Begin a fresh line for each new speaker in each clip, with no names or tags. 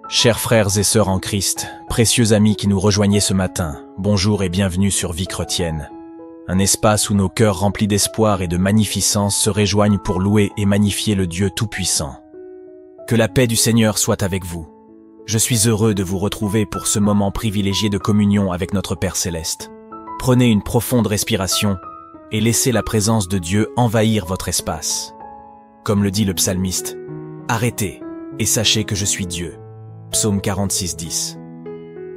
Chers frères et sœurs en Christ, précieux amis qui nous rejoignez ce matin, bonjour et bienvenue sur Vie chrétienne. Un espace où nos cœurs remplis d'espoir et de magnificence se rejoignent pour louer et magnifier le Dieu Tout-Puissant. Que la paix du Seigneur soit avec vous. Je suis heureux de vous retrouver pour ce moment privilégié de communion avec notre Père Céleste. Prenez une profonde respiration et laissez la présence de Dieu envahir votre espace. Comme le dit le psalmiste, « Arrêtez et sachez que je suis Dieu ». Psaume 46, 10.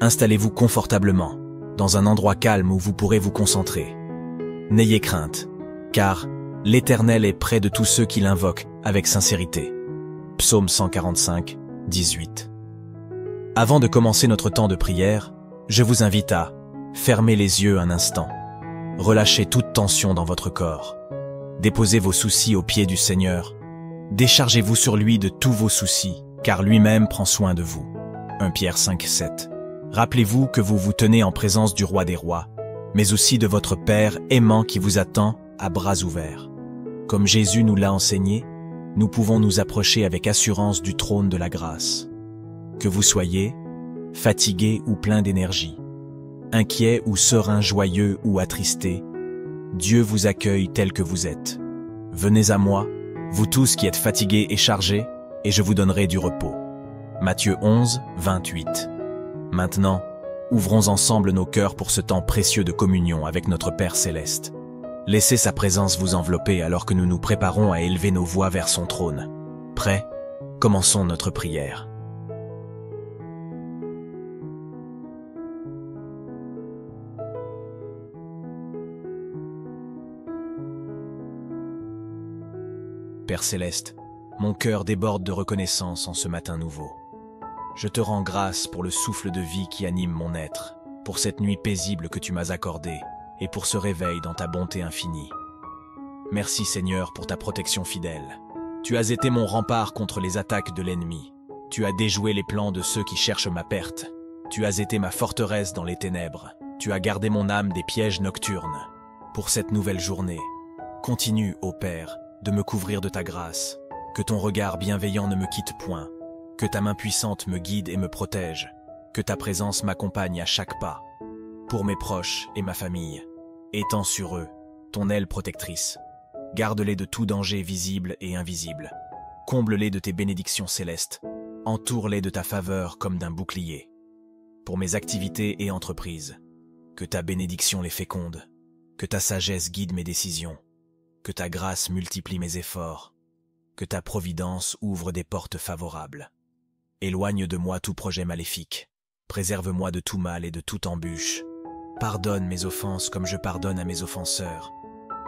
Installez-vous confortablement, dans un endroit calme où vous pourrez vous concentrer. N'ayez crainte, car l'Éternel est près de tous ceux qui l'invoquent avec sincérité. Psaume 145, 18. Avant de commencer notre temps de prière, je vous invite à fermer les yeux un instant. Relâchez toute tension dans votre corps. Déposez vos soucis aux pieds du Seigneur. Déchargez-vous sur lui de tous vos soucis, car lui-même prend soin de vous. 1 Pierre 5, 7. Rappelez-vous que vous vous tenez en présence du Roi des Rois, mais aussi de votre Père aimant qui vous attend à bras ouverts. Comme Jésus nous l'a enseigné, nous pouvons nous approcher avec assurance du trône de la grâce. Que vous soyez fatigué ou plein d'énergie, inquiet ou serein, joyeux ou attristé, Dieu vous accueille tel que vous êtes. Venez à moi, vous tous qui êtes fatigués et chargés, et je vous donnerai du repos. Matthieu 11, 28. Maintenant, ouvrons ensemble nos cœurs pour ce temps précieux de communion avec notre Père Céleste. Laissez sa présence vous envelopper alors que nous nous préparons à élever nos voix vers son trône. Prêts? Commençons notre prière. Père Céleste, mon cœur déborde de reconnaissance en ce matin nouveau. Je te rends grâce pour le souffle de vie qui anime mon être, pour cette nuit paisible que tu m'as accordée et pour ce réveil dans ta bonté infinie. Merci Seigneur pour ta protection fidèle. Tu as été mon rempart contre les attaques de l'ennemi. Tu as déjoué les plans de ceux qui cherchent ma perte. Tu as été ma forteresse dans les ténèbres. Tu as gardé mon âme des pièges nocturnes. Pour cette nouvelle journée, continue, ô Père, de me couvrir de ta grâce. Que ton regard bienveillant ne me quitte point, que ta main puissante me guide et me protège, que ta présence m'accompagne à chaque pas. Pour mes proches et ma famille, étends sur eux ton aile protectrice. Garde-les de tout danger visible et invisible. Comble-les de tes bénédictions célestes. Entoure-les de ta faveur comme d'un bouclier. Pour mes activités et entreprises, que ta bénédiction les féconde, que ta sagesse guide mes décisions, que ta grâce multiplie mes efforts, que ta providence ouvre des portes favorables. Éloigne de moi tout projet maléfique. Préserve-moi de tout mal et de toute embûche. Pardonne mes offenses comme je pardonne à mes offenseurs.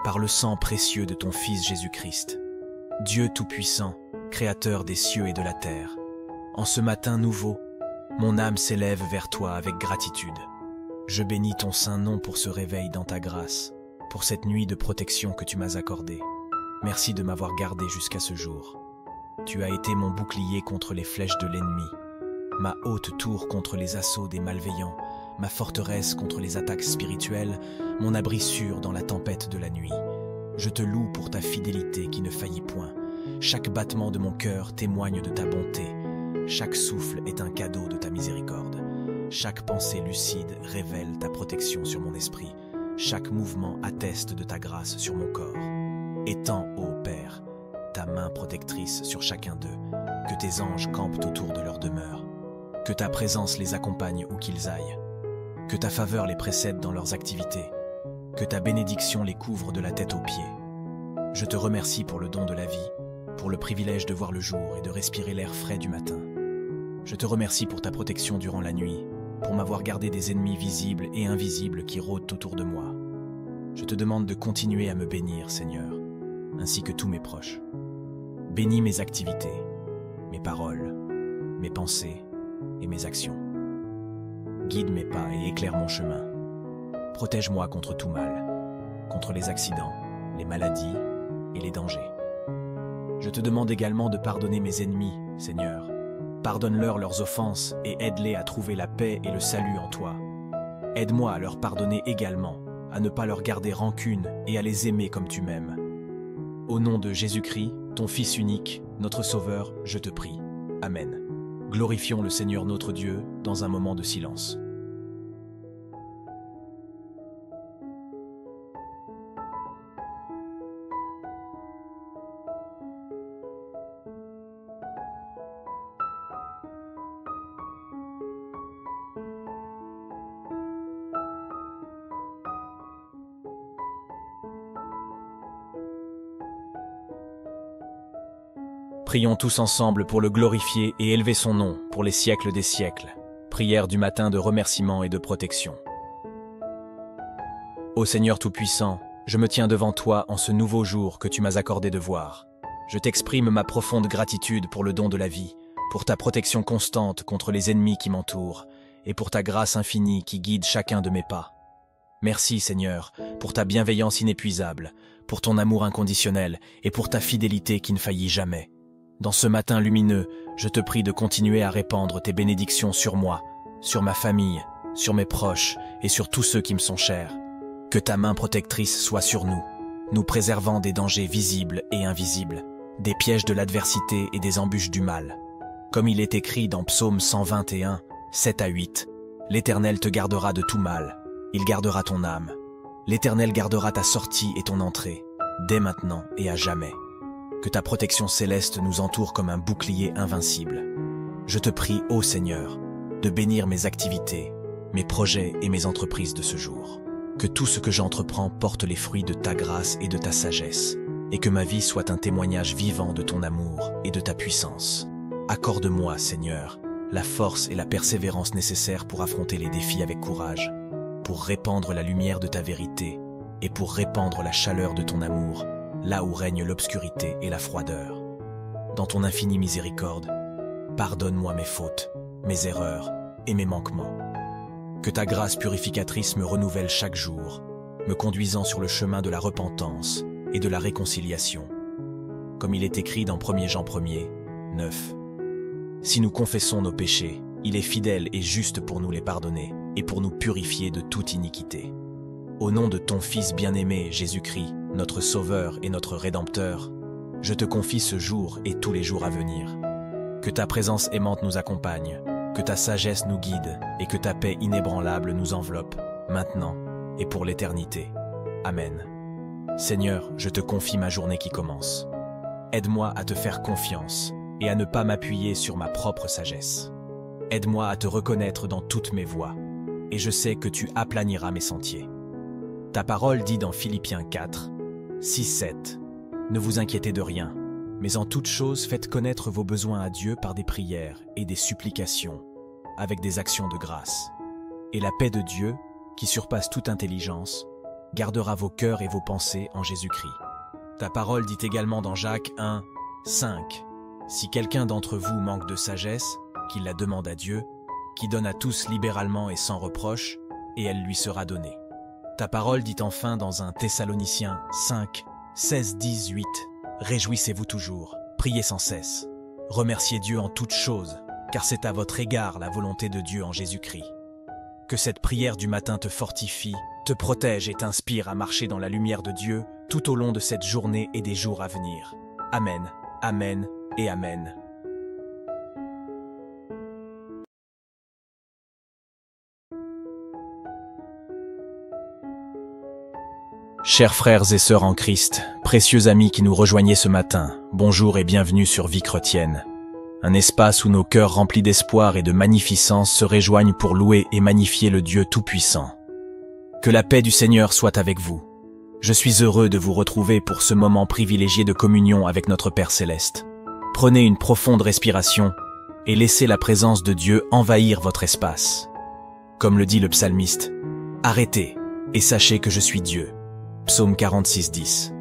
Par le sang précieux de ton Fils Jésus-Christ. Dieu Tout-Puissant, Créateur des cieux et de la terre. En ce matin nouveau, mon âme s'élève vers toi avec gratitude. Je bénis ton saint nom pour ce réveil dans ta grâce, pour cette nuit de protection que tu m'as accordée. Merci de m'avoir gardé jusqu'à ce jour. Tu as été mon bouclier contre les flèches de l'ennemi, ma haute tour contre les assauts des malveillants, ma forteresse contre les attaques spirituelles, mon abri sûr dans la tempête de la nuit. Je te loue pour ta fidélité qui ne faillit point. Chaque battement de mon cœur témoigne de ta bonté. Chaque souffle est un cadeau de ta miséricorde. Chaque pensée lucide révèle ta protection sur mon esprit. Chaque mouvement atteste de ta grâce sur mon corps. Étends, ô Père, ta main protectrice sur chacun d'eux, que tes anges campent autour de leur demeure, que ta présence les accompagne où qu'ils aillent, que ta faveur les précède dans leurs activités, que ta bénédiction les couvre de la tête aux pieds. Je te remercie pour le don de la vie, pour le privilège de voir le jour et de respirer l'air frais du matin. Je te remercie pour ta protection durant la nuit, pour m'avoir gardé des ennemis visibles et invisibles qui rôdent autour de moi. Je te demande de continuer à me bénir, Seigneur, ainsi que tous mes proches. Bénis mes activités, mes paroles, mes pensées et mes actions. Guide mes pas et éclaire mon chemin. Protège-moi contre tout mal, contre les accidents, les maladies et les dangers. Je te demande également de pardonner mes ennemis, Seigneur. Pardonne-leur leurs offenses et aide-les à trouver la paix et le salut en toi. Aide-moi à leur pardonner également, à ne pas leur garder rancune et à les aimer comme tu m'aimes. Au nom de Jésus-Christ, ton Fils unique, notre Sauveur, je te prie. Amen. Glorifions le Seigneur notre Dieu dans un moment de silence. Prions tous ensemble pour le glorifier et élever son nom pour les siècles des siècles. Prière du matin de remerciement et de protection. Ô Seigneur Tout-Puissant, je me tiens devant toi en ce nouveau jour que tu m'as accordé de voir. Je t'exprime ma profonde gratitude pour le don de la vie, pour ta protection constante contre les ennemis qui m'entourent, et pour ta grâce infinie qui guide chacun de mes pas. Merci Seigneur, pour ta bienveillance inépuisable, pour ton amour inconditionnel et pour ta fidélité qui ne faillit jamais. Dans ce matin lumineux, je te prie de continuer à répandre tes bénédictions sur moi, sur ma famille, sur mes proches et sur tous ceux qui me sont chers. Que ta main protectrice soit sur nous, nous préservant des dangers visibles et invisibles, des pièges de l'adversité et des embûches du mal. Comme il est écrit dans Psaume 121, 7 à 8, « L'Éternel te gardera de tout mal, il gardera ton âme. L'Éternel gardera ta sortie et ton entrée, dès maintenant et à jamais. » Que ta protection céleste nous entoure comme un bouclier invincible. Je te prie, ô Seigneur, de bénir mes activités, mes projets et mes entreprises de ce jour. Que tout ce que j'entreprends porte les fruits de ta grâce et de ta sagesse, et que ma vie soit un témoignage vivant de ton amour et de ta puissance. Accorde-moi, Seigneur, la force et la persévérance nécessaires pour affronter les défis avec courage, pour répandre la lumière de ta vérité et pour répandre la chaleur de ton amour, là où règne l'obscurité et la froideur. Dans ton infinie miséricorde, pardonne-moi mes fautes, mes erreurs et mes manquements. Que ta grâce purificatrice me renouvelle chaque jour, me conduisant sur le chemin de la repentance et de la réconciliation. Comme il est écrit dans 1 Jean 1er, 9. Si nous confessons nos péchés, il est fidèle et juste pour nous les pardonner et pour nous purifier de toute iniquité. Au nom de ton Fils bien-aimé, Jésus-Christ, notre Sauveur et notre Rédempteur, je te confie ce jour et tous les jours à venir. Que ta présence aimante nous accompagne, que ta sagesse nous guide et que ta paix inébranlable nous enveloppe, maintenant et pour l'éternité. Amen. Seigneur, je te confie ma journée qui commence. Aide-moi à te faire confiance et à ne pas m'appuyer sur ma propre sagesse. Aide-moi à te reconnaître dans toutes mes voies, et je sais que tu aplaniras mes sentiers. Ta parole dit dans Philippiens 4, 6-7, « Ne vous inquiétez de rien, mais en toute chose faites connaître vos besoins à Dieu par des prières et des supplications, avec des actions de grâce. Et la paix de Dieu, qui surpasse toute intelligence, gardera vos cœurs et vos pensées en Jésus-Christ. » Ta parole dit également dans Jacques 1, 5, « Si quelqu'un d'entre vous manque de sagesse, qu'il la demande à Dieu, qui donne à tous libéralement et sans reproche, et elle lui sera donnée. » Ta parole dit enfin dans 1 Thessaloniciens 5, 16-18, « Réjouissez-vous toujours, priez sans cesse. Remerciez Dieu en toutes choses, car c'est à votre égard la volonté de Dieu en Jésus-Christ. » Que cette prière du matin te fortifie, te protège et t'inspire à marcher dans la lumière de Dieu tout au long de cette journée et des jours à venir. Amen, Amen et Amen. Chers frères et sœurs en Christ, précieux amis qui nous rejoignez ce matin, bonjour et bienvenue sur Vie chrétienne. Un espace où nos cœurs remplis d'espoir et de magnificence se rejoignent pour louer et magnifier le Dieu Tout-Puissant. Que la paix du Seigneur soit avec vous. Je suis heureux de vous retrouver pour ce moment privilégié de communion avec notre Père Céleste. Prenez une profonde respiration et laissez la présence de Dieu envahir votre espace. Comme le dit le psalmiste, « Arrêtez et sachez que je suis Dieu ». Psaume 46, 10.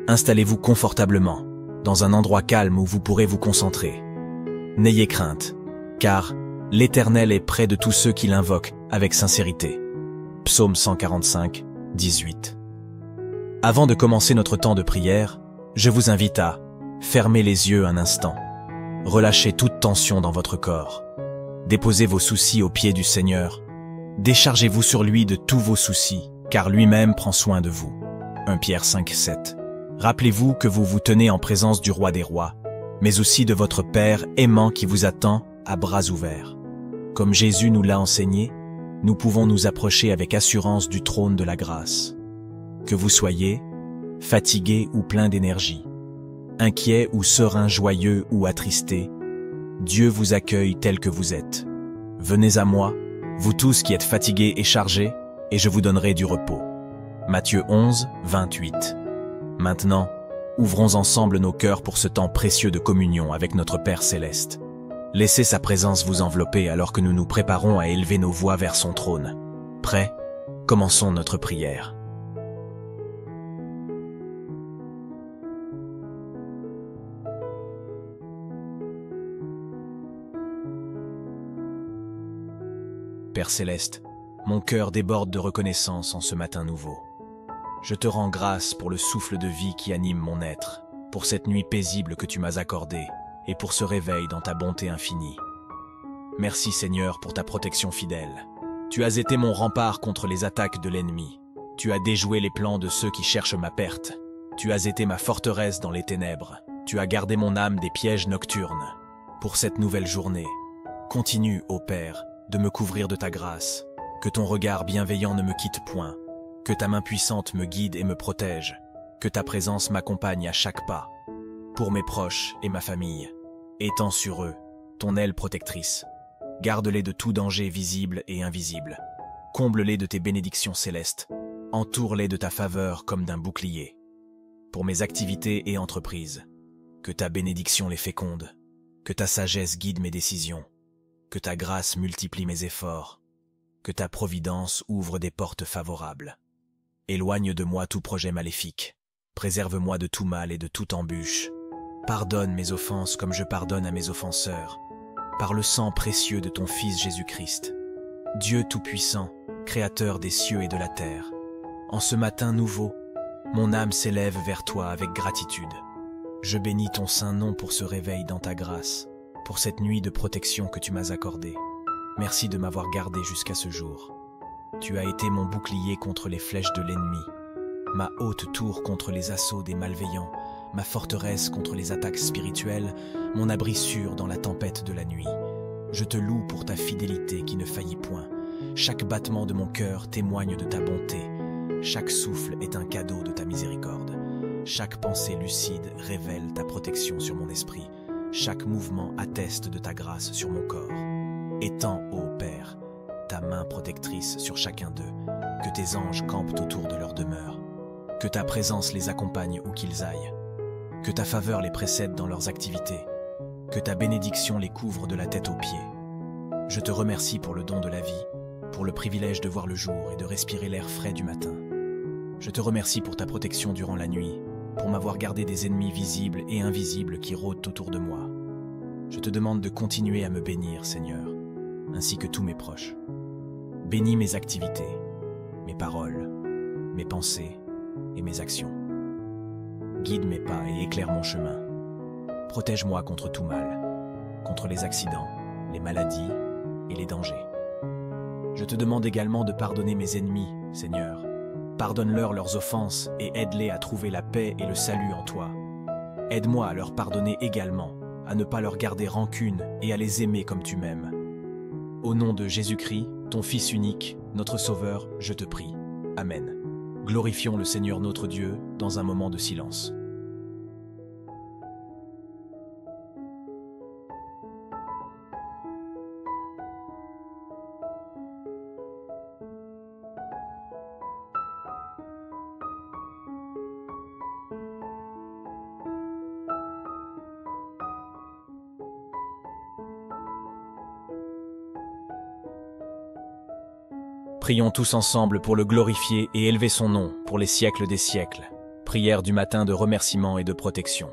Installez-vous confortablement, dans un endroit calme où vous pourrez vous concentrer. N'ayez crainte, car l'Éternel est près de tous ceux qui l'invoquent avec sincérité. Psaume 145, 18. Avant de commencer notre temps de prière, je vous invite à fermer les yeux un instant. Relâchez toute tension dans votre corps. Déposez vos soucis aux pieds du Seigneur. Déchargez-vous sur lui de tous vos soucis, car lui-même prend soin de vous. 1 Pierre 5, 7. Rappelez-vous que vous vous tenez en présence du Roi des Rois, mais aussi de votre Père aimant qui vous attend à bras ouverts. Comme Jésus nous l'a enseigné, nous pouvons nous approcher avec assurance du trône de la grâce. Que vous soyez fatigué ou plein d'énergie, inquiet ou serein, joyeux ou attristé, Dieu vous accueille tel que vous êtes. Venez à moi, vous tous qui êtes fatigués et chargés, et je vous donnerai du repos. Matthieu 11, 28. Maintenant, ouvrons ensemble nos cœurs pour ce temps précieux de communion avec notre Père Céleste. Laissez sa présence vous envelopper alors que nous nous préparons à élever nos voix vers son trône. Prêts? Commençons notre prière. Père Céleste, mon cœur déborde de reconnaissance en ce matin nouveau. Je te rends grâce pour le souffle de vie qui anime mon être, pour cette nuit paisible que tu m'as accordée et pour ce réveil dans ta bonté infinie. Merci Seigneur pour ta protection fidèle. Tu as été mon rempart contre les attaques de l'ennemi. Tu as déjoué les plans de ceux qui cherchent ma perte. Tu as été ma forteresse dans les ténèbres. Tu as gardé mon âme des pièges nocturnes. Pour cette nouvelle journée, continue, ô Père, de me couvrir de ta grâce, que ton regard bienveillant ne me quitte point, que ta main puissante me guide et me protège, que ta présence m'accompagne à chaque pas. Pour mes proches et ma famille, étends sur eux ton aile protectrice. Garde-les de tout danger visible et invisible. Comble-les de tes bénédictions célestes. Entoure-les de ta faveur comme d'un bouclier. Pour mes activités et entreprises, que ta bénédiction les féconde, que ta sagesse guide mes décisions, que ta grâce multiplie mes efforts, que ta providence ouvre des portes favorables. Éloigne de moi tout projet maléfique, préserve-moi de tout mal et de toute embûche. Pardonne mes offenses comme je pardonne à mes offenseurs, par le sang précieux de ton Fils Jésus-Christ. Dieu Tout-Puissant, Créateur des cieux et de la terre, en ce matin nouveau, mon âme s'élève vers toi avec gratitude. Je bénis ton saint nom pour ce réveil dans ta grâce, pour cette nuit de protection que tu m'as accordée. Merci de m'avoir gardé jusqu'à ce jour. Tu as été mon bouclier contre les flèches de l'ennemi, ma haute tour contre les assauts des malveillants, ma forteresse contre les attaques spirituelles, mon abri sûr dans la tempête de la nuit. Je te loue pour ta fidélité qui ne faillit point. Chaque battement de mon cœur témoigne de ta bonté. Chaque souffle est un cadeau de ta miséricorde. Chaque pensée lucide révèle ta protection sur mon esprit. Chaque mouvement atteste de ta grâce sur mon corps. Étends, ô Père, ta main protectrice sur chacun d'eux, que tes anges campent autour de leur demeure, que ta présence les accompagne où qu'ils aillent, que ta faveur les précède dans leurs activités, que ta bénédiction les couvre de la tête aux pieds. Je te remercie pour le don de la vie, pour le privilège de voir le jour et de respirer l'air frais du matin. Je te remercie pour ta protection durant la nuit, pour m'avoir gardé des ennemis visibles et invisibles qui rôdent autour de moi. Je te demande de continuer à me bénir, Seigneur, ainsi que tous mes proches. Bénis mes activités, mes paroles, mes pensées et mes actions. Guide mes pas et éclaire mon chemin. Protège-moi contre tout mal, contre les accidents, les maladies et les dangers. Je te demande également de pardonner mes ennemis, Seigneur. Pardonne-leur leurs offenses et aide-les à trouver la paix et le salut en toi. Aide-moi à leur pardonner également, à ne pas leur garder rancune et à les aimer comme tu m'aimes. Au nom de Jésus-Christ, ton Fils unique, notre Sauveur, je te prie. Amen. Glorifions le Seigneur notre Dieu dans un moment de silence. Prions tous ensemble pour le glorifier et élever son nom pour les siècles des siècles. Prière du matin de remerciement et de protection.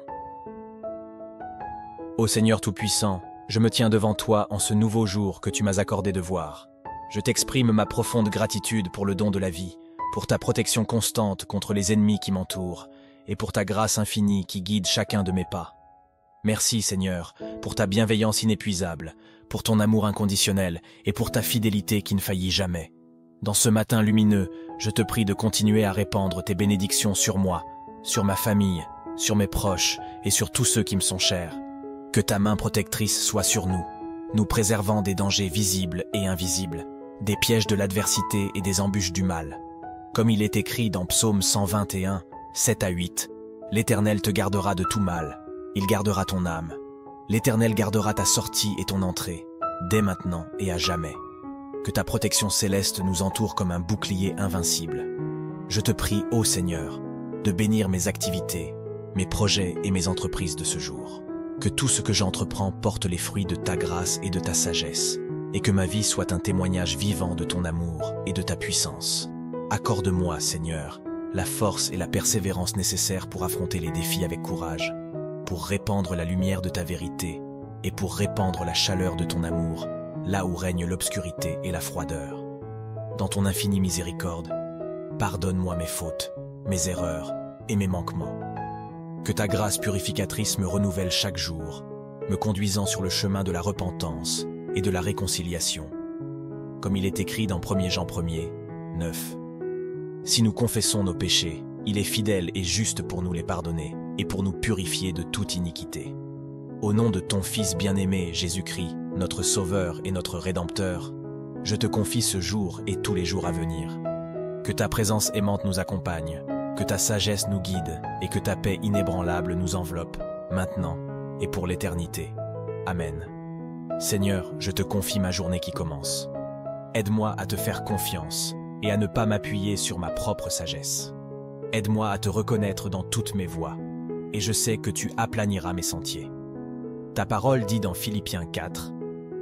Ô Seigneur Tout-Puissant, je me tiens devant toi en ce nouveau jour que tu m'as accordé de voir. Je t'exprime ma profonde gratitude pour le don de la vie, pour ta protection constante contre les ennemis qui m'entourent, et pour ta grâce infinie qui guide chacun de mes pas. Merci Seigneur, pour ta bienveillance inépuisable, pour ton amour inconditionnel et pour ta fidélité qui ne faillit jamais. Dans ce matin lumineux, je te prie de continuer à répandre tes bénédictions sur moi, sur ma famille, sur mes proches et sur tous ceux qui me sont chers. Que ta main protectrice soit sur nous, nous préservant des dangers visibles et invisibles, des pièges de l'adversité et des embûches du mal. Comme il est écrit dans Psaume 121, 7 à 8, « L'Éternel te gardera de tout mal, il gardera ton âme. L'Éternel gardera ta sortie et ton entrée, dès maintenant et à jamais. Que ta protection céleste nous entoure comme un bouclier invincible. Je te prie, ô Seigneur, de bénir mes activités, mes projets et mes entreprises de ce jour. Que tout ce que j'entreprends porte les fruits de ta grâce et de ta sagesse, et que ma vie soit un témoignage vivant de ton amour et de ta puissance. Accorde-moi, Seigneur, la force et la persévérance nécessaires pour affronter les défis avec courage, pour répandre la lumière de ta vérité et pour répandre la chaleur de ton amour, là où règne l'obscurité et la froideur. Dans ton infinie miséricorde, pardonne-moi mes fautes, mes erreurs et mes manquements. Que ta grâce purificatrice me renouvelle chaque jour, me conduisant sur le chemin de la repentance et de la réconciliation. Comme il est écrit dans 1 Jean 1er, 9. Si nous confessons nos péchés, il est fidèle et juste pour nous les pardonner et pour nous purifier de toute iniquité. Au nom de ton Fils bien-aimé, Jésus-Christ, notre Sauveur et notre Rédempteur, je te confie ce jour et tous les jours à venir. Que ta présence aimante nous accompagne, que ta sagesse nous guide et que ta paix inébranlable nous enveloppe, maintenant et pour l'éternité. Amen. Seigneur, je te confie ma journée qui commence. Aide-moi à te faire confiance et à ne pas m'appuyer sur ma propre sagesse. Aide-moi à te reconnaître dans toutes mes voies, et je sais que tu aplaniras mes sentiers. Ta parole dit dans Philippiens 4,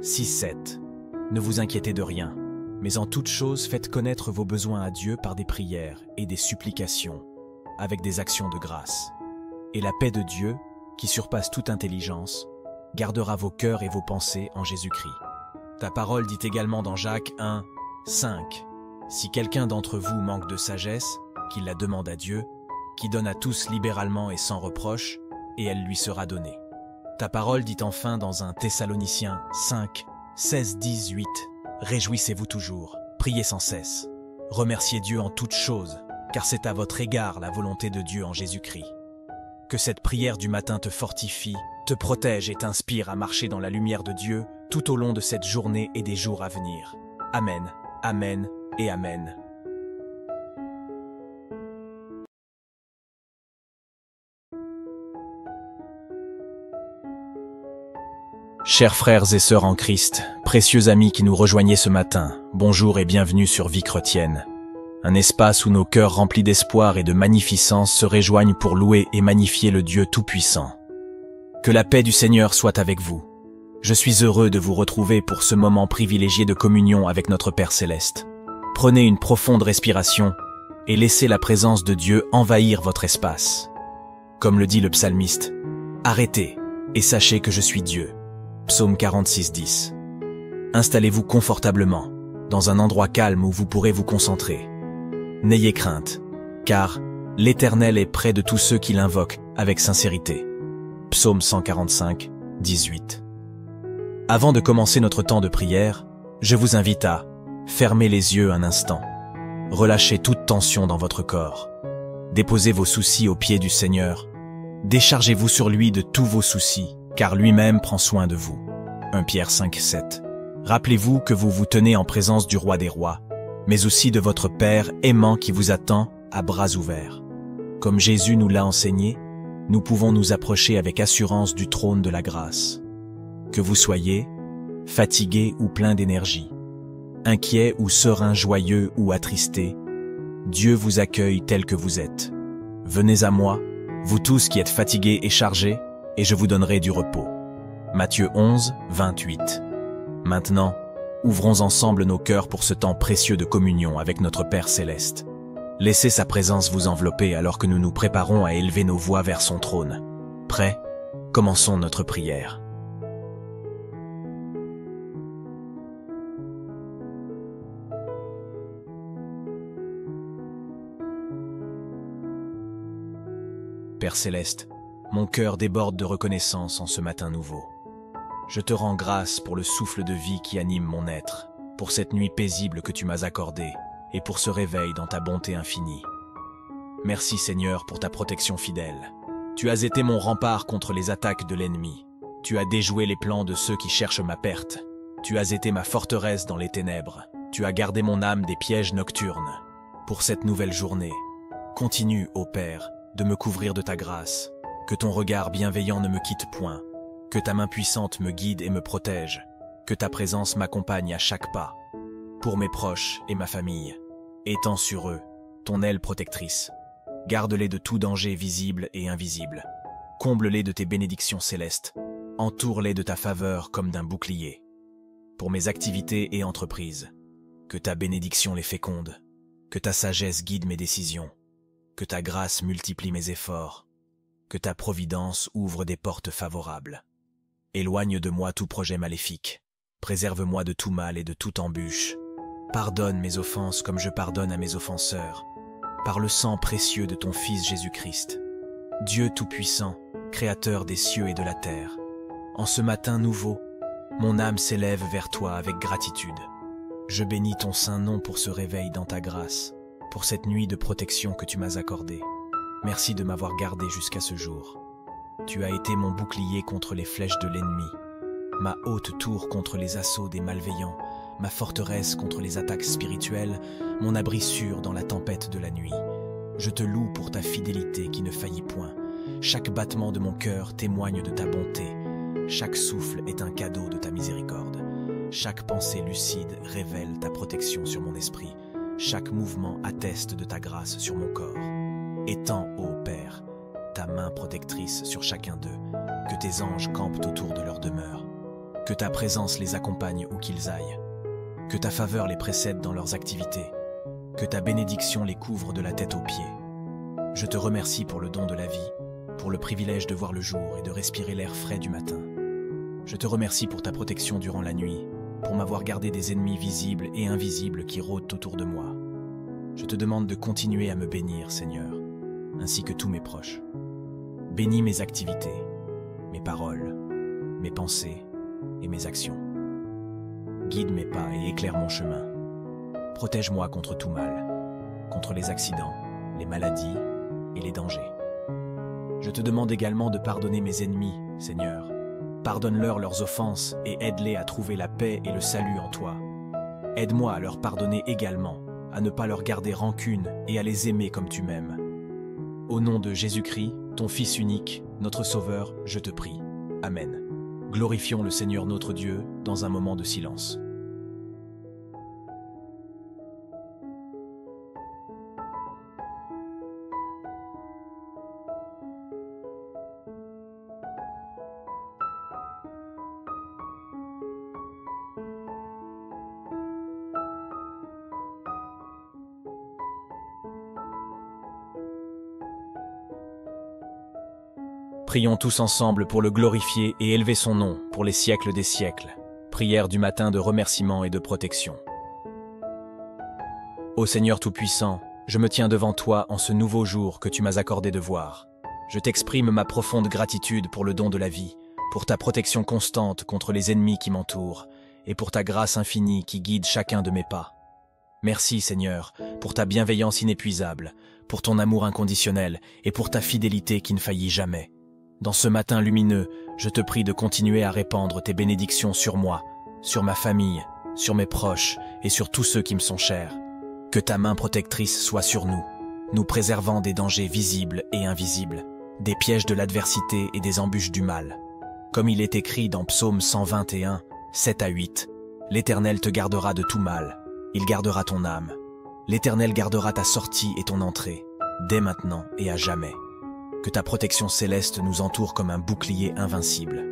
6-7, « Ne vous inquiétez de rien, mais en toute chose faites connaître vos besoins à Dieu par des prières et des supplications, avec des actions de grâce. Et la paix de Dieu, qui surpasse toute intelligence, gardera vos cœurs et vos pensées en Jésus-Christ. » Ta parole dit également dans Jacques 1, 5, « Si quelqu'un d'entre vous manque de sagesse, qu'il la demande à Dieu, qui donne à tous libéralement et sans reproche, et elle lui sera donnée. » Ta parole dit enfin dans 1 Thessaloniciens 5, 16-18, « Réjouissez-vous toujours, priez sans cesse. Remerciez Dieu en toutes choses, car c'est à votre égard la volonté de Dieu en Jésus-Christ. » Que cette prière du matin te fortifie, te protège et t'inspire à marcher dans la lumière de Dieu tout au long de cette journée et des jours à venir. Amen, Amen et Amen. Chers frères et sœurs en Christ, précieux amis qui nous rejoignez ce matin, bonjour et bienvenue sur Vie chrétienne. Un espace où nos cœurs remplis d'espoir et de magnificence se rejoignent pour louer et magnifier le Dieu Tout-Puissant. Que la paix du Seigneur soit avec vous. Je suis heureux de vous retrouver pour ce moment privilégié de communion avec notre Père Céleste. Prenez une profonde respiration et laissez la présence de Dieu envahir votre espace. Comme le dit le psalmiste, « Arrêtez et sachez que je suis Dieu » Psaume 46, 10. Installez-vous confortablement, dans un endroit calme où vous pourrez vous concentrer. N'ayez crainte, car l'Éternel est près de tous ceux qui l'invoquent avec sincérité. Psaume 145, 18. Avant de commencer notre temps de prière, je vous invite à fermer les yeux un instant. Relâchez toute tension dans votre corps. Déposez vos soucis aux pieds du Seigneur. Déchargez-vous sur lui de tous vos soucis, car lui-même prend soin de vous. 1 Pierre 5, 7. Rappelez-vous que vous vous tenez en présence du Roi des Rois, mais aussi de votre Père aimant qui vous attend à bras ouverts. Comme Jésus nous l'a enseigné, nous pouvons nous approcher avec assurance du trône de la grâce. Que vous soyez fatigué ou plein d'énergie, inquiet ou serein, joyeux ou attristé, Dieu vous accueille tel que vous êtes. Venez à moi, vous tous qui êtes fatigués et chargés, et je vous donnerai du repos. Matthieu 11, 28. Maintenant, ouvrons ensemble nos cœurs pour ce temps précieux de communion avec notre Père Céleste. Laissez sa présence vous envelopper alors que nous nous préparons à élever nos voix vers son trône. Prêts? Commençons notre prière. Père Céleste, mon cœur déborde de reconnaissance en ce matin nouveau. Je te rends grâce pour le souffle de vie qui anime mon être, pour cette nuit paisible que tu m'as accordée et pour ce réveil dans ta bonté infinie. Merci Seigneur pour ta protection fidèle. Tu as été mon rempart contre les attaques de l'ennemi. Tu as déjoué les plans de ceux qui cherchent ma perte Tu as été ma forteresse dans les ténèbres. Tu as gardé mon âme des pièges nocturnes. Pour cette nouvelle journée, continue, ô Père, de me couvrir de ta grâce. Que ton regard bienveillant ne me quitte point. Que ta main puissante me guide et me protège. Que ta présence m'accompagne à chaque pas. Pour mes proches et ma famille, étends sur eux ton aile protectrice. Garde-les de tout danger visible et invisible. Comble-les de tes bénédictions célestes. Entoure-les de ta faveur comme d'un bouclier. Pour mes activités et entreprises, que ta bénédiction les féconde, que ta sagesse guide mes décisions, que ta grâce multiplie mes efforts, que ta providence ouvre des portes favorables. Éloigne de moi tout projet maléfique, préserve-moi de tout mal et de toute embûche. Pardonne mes offenses comme je pardonne à mes offenseurs, par le sang précieux de ton Fils Jésus-Christ. Dieu Tout-Puissant, Créateur des cieux et de la terre, en ce matin nouveau, mon âme s'élève vers toi avec gratitude. Je bénis ton saint nom pour ce réveil dans ta grâce, pour cette nuit de protection que tu m'as accordée. Merci de m'avoir gardé jusqu'à ce jour. Tu as été mon bouclier contre les flèches de l'ennemi, ma haute tour contre les assauts des malveillants, ma forteresse contre les attaques spirituelles, mon abri sûr dans la tempête de la nuit. Je te loue pour ta fidélité qui ne faillit point. Chaque battement de mon cœur témoigne de ta bonté. Chaque souffle est un cadeau de ta miséricorde. Chaque pensée lucide révèle ta protection sur mon esprit. Chaque mouvement atteste de ta grâce sur mon corps. Étends, ô Père, ta main protectrice sur chacun d'eux, que tes anges campent autour de leur demeure, que ta présence les accompagne où qu'ils aillent, que ta faveur les précède dans leurs activités, que ta bénédiction les couvre de la tête aux pieds. Je te remercie pour le don de la vie, pour le privilège de voir le jour et de respirer l'air frais du matin. Je te remercie pour ta protection durant la nuit, pour m'avoir gardé des ennemis visibles et invisibles qui rôdent autour de moi. Je te demande de continuer à me bénir, Seigneur, ainsi que tous mes proches. Bénis mes activités, mes paroles, mes pensées et mes actions. Guide mes pas et éclaire mon chemin. Protège-moi contre tout mal, contre les accidents, les maladies et les dangers. Je te demande également de pardonner mes ennemis, Seigneur. Pardonne-leur leurs offenses et aide-les à trouver la paix et le salut en toi. Aide-moi à leur pardonner également, à ne pas leur garder rancune et à les aimer comme tu m'aimes. Au nom de Jésus-Christ, ton Fils unique, notre Sauveur, je te prie. Amen. Glorifions le Seigneur notre Dieu dans un moment de silence. Prions tous ensemble pour le glorifier et élever son nom pour les siècles des siècles. Prière du matin de remerciement et de protection. Ô Seigneur Tout-Puissant, je me tiens devant toi en ce nouveau jour que tu m'as accordé de voir. Je t'exprime ma profonde gratitude pour le don de la vie, pour ta protection constante contre les ennemis qui m'entourent, et pour ta grâce infinie qui guide chacun de mes pas. Merci Seigneur, pour ta bienveillance inépuisable, pour ton amour inconditionnel et pour ta fidélité qui ne faillit jamais. Dans ce matin lumineux, je te prie de continuer à répandre tes bénédictions sur moi, sur ma famille, sur mes proches et sur tous ceux qui me sont chers. Que ta main protectrice soit sur nous, nous préservant des dangers visibles et invisibles, des pièges de l'adversité et des embûches du mal. Comme il est écrit dans Psaume 121, 7 à 8, « L'Éternel te gardera de tout mal, il gardera ton âme. L'Éternel gardera ta sortie et ton entrée, dès maintenant et à jamais. » Que ta protection céleste nous entoure comme un bouclier invincible.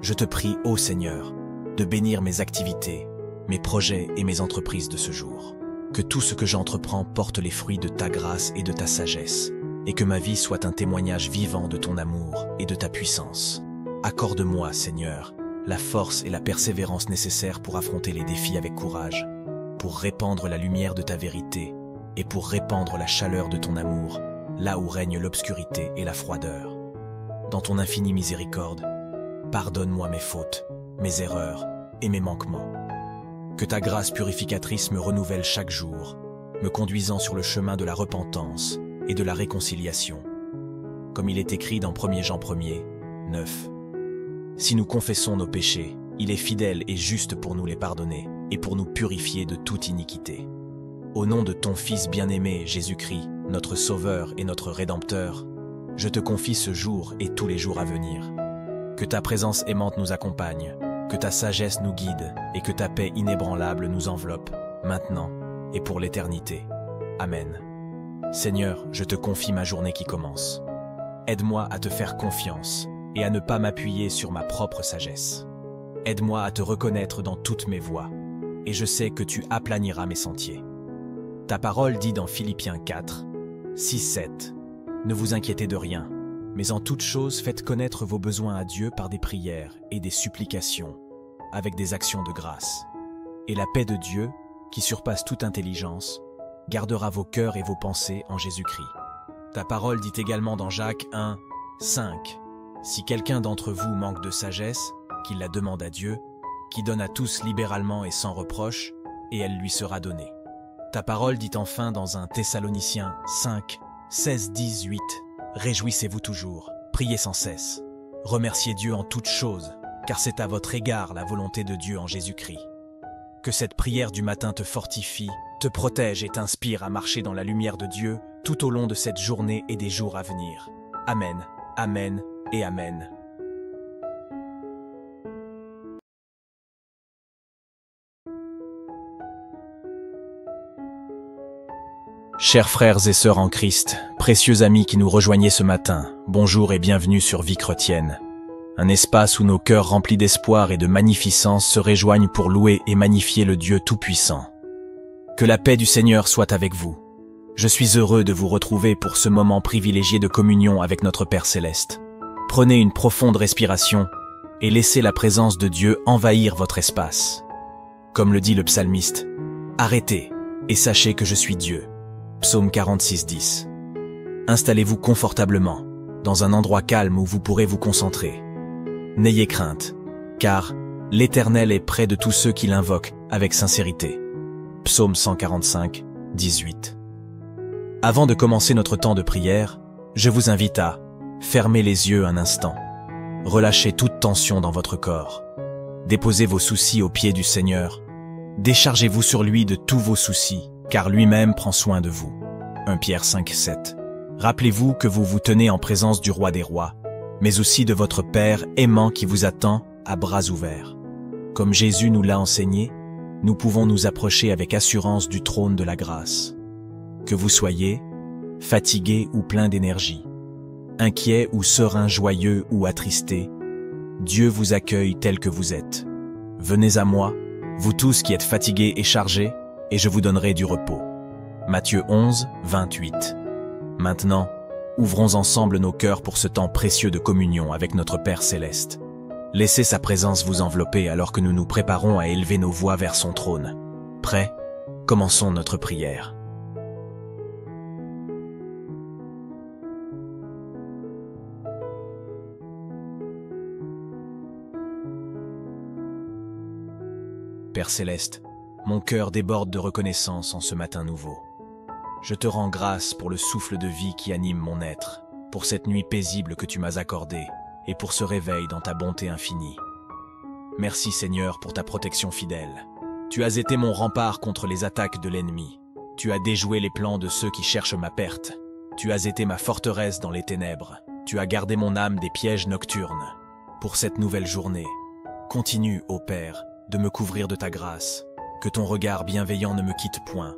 Je te prie, ô Seigneur, de bénir mes activités, mes projets et mes entreprises de ce jour. Que tout ce que j'entreprends porte les fruits de ta grâce et de ta sagesse, et que ma vie soit un témoignage vivant de ton amour et de ta puissance. Accorde-moi, Seigneur, la force et la persévérance nécessaires pour affronter les défis avec courage, pour répandre la lumière de ta vérité et pour répandre la chaleur de ton amour, là où règne l'obscurité et la froideur. Dans ton infinie miséricorde, pardonne-moi mes fautes, mes erreurs et mes manquements. Que ta grâce purificatrice me renouvelle chaque jour, me conduisant sur le chemin de la repentance et de la réconciliation. Comme il est écrit dans 1 Jean 1er, 9. Si nous confessons nos péchés, Il est fidèle et juste pour nous les pardonner et pour nous purifier de toute iniquité. Au nom de ton Fils bien-aimé, Jésus-Christ, notre Sauveur et notre Rédempteur, je te confie ce jour et tous les jours à venir. Que ta présence aimante nous accompagne, que ta sagesse nous guide et que ta paix inébranlable nous enveloppe, maintenant et pour l'éternité. Amen. Seigneur, je te confie ma journée qui commence. Aide-moi à te faire confiance et à ne pas m'appuyer sur ma propre sagesse. Aide-moi à te reconnaître dans toutes mes voies, et je sais que tu aplaniras mes sentiers. Ta parole dit dans Philippiens 4, 6-7, « Ne vous inquiétez de rien, mais en toute chose faites connaître vos besoins à Dieu par des prières et des supplications, avec des actions de grâce. Et la paix de Dieu, qui surpasse toute intelligence, gardera vos cœurs et vos pensées en Jésus-Christ. » Ta parole dit également dans Jacques 1, 5, « Si quelqu'un d'entre vous manque de sagesse, qu'il la demande à Dieu, qui donne à tous libéralement et sans reproche, et elle lui sera donnée. » Ta parole dit enfin dans 1 Thessaloniciens 5, 16-18, « Réjouissez-vous toujours, priez sans cesse. Remerciez Dieu en toutes choses, car c'est à votre égard la volonté de Dieu en Jésus-Christ. » Que cette prière du matin te fortifie, te protège et t'inspire à marcher dans la lumière de Dieu tout au long de cette journée et des jours à venir. Amen, Amen et Amen. Chers frères et sœurs en Christ, précieux amis qui nous rejoignez ce matin, bonjour et bienvenue sur Vie chrétienne. Un espace où nos cœurs remplis d'espoir et de magnificence se rejoignent pour louer et magnifier le Dieu Tout-Puissant. Que la paix du Seigneur soit avec vous. Je suis heureux de vous retrouver pour ce moment privilégié de communion avec notre Père Céleste. Prenez une profonde respiration et laissez la présence de Dieu envahir votre espace. Comme le dit le psalmiste, « Arrêtez et sachez que je suis Dieu ». Psaume 46, 10. Installez-vous confortablement, dans un endroit calme où vous pourrez vous concentrer. N'ayez crainte, car l'Éternel est près de tous ceux qui l'invoquent avec sincérité. Psaume 145, 18. Avant de commencer notre temps de prière, je vous invite à fermer les yeux un instant. Relâchez toute tension dans votre corps. Déposez vos soucis aux pieds du Seigneur. Déchargez-vous sur lui de tous vos soucis, car lui-même prend soin de vous. 1 Pierre 5, 7. Rappelez-vous que vous vous tenez en présence du Roi des Rois, mais aussi de votre Père aimant qui vous attend à bras ouverts. Comme Jésus nous l'a enseigné, nous pouvons nous approcher avec assurance du trône de la grâce. Que vous soyez fatigué ou plein d'énergie, inquiet ou serein, joyeux ou attristé, Dieu vous accueille tel que vous êtes. Venez à moi, vous tous qui êtes fatigués et chargés, et je vous donnerai du repos. Matthieu 11, 28. Maintenant, ouvrons ensemble nos cœurs pour ce temps précieux de communion avec notre Père Céleste. Laissez sa présence vous envelopper alors que nous nous préparons à élever nos voix vers son trône. Prêts? Commençons notre prière. Père Céleste, mon cœur déborde de reconnaissance en ce matin nouveau. Je te rends grâce pour le souffle de vie qui anime mon être, pour cette nuit paisible que tu m'as accordée et pour ce réveil dans ta bonté infinie. Merci Seigneur pour ta protection fidèle. Tu as été mon rempart contre les attaques de l'ennemi. Tu as déjoué les plans de ceux qui cherchent ma perte. Tu as été ma forteresse dans les ténèbres. Tu as gardé mon âme des pièges nocturnes. Pour cette nouvelle journée, continue, ô Père, de me couvrir de ta grâce. Que ton regard bienveillant ne me quitte point,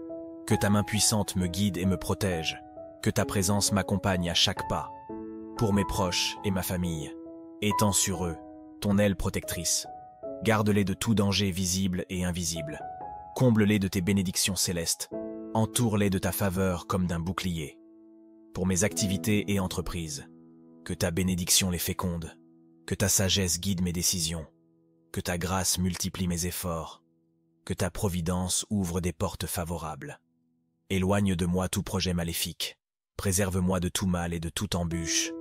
que ta main puissante me guide et me protège, que ta présence m'accompagne à chaque pas. Pour mes proches et ma famille, étends sur eux ton aile protectrice. Garde-les de tout danger visible et invisible. Comble-les de tes bénédictions célestes. Entoure-les de ta faveur comme d'un bouclier. Pour mes activités et entreprises, que ta bénédiction les féconde, que ta sagesse guide mes décisions, que ta grâce multiplie mes efforts, que ta providence ouvre des portes favorables. Éloigne de moi tout projet maléfique. Préserve-moi de tout mal et de toute embûche.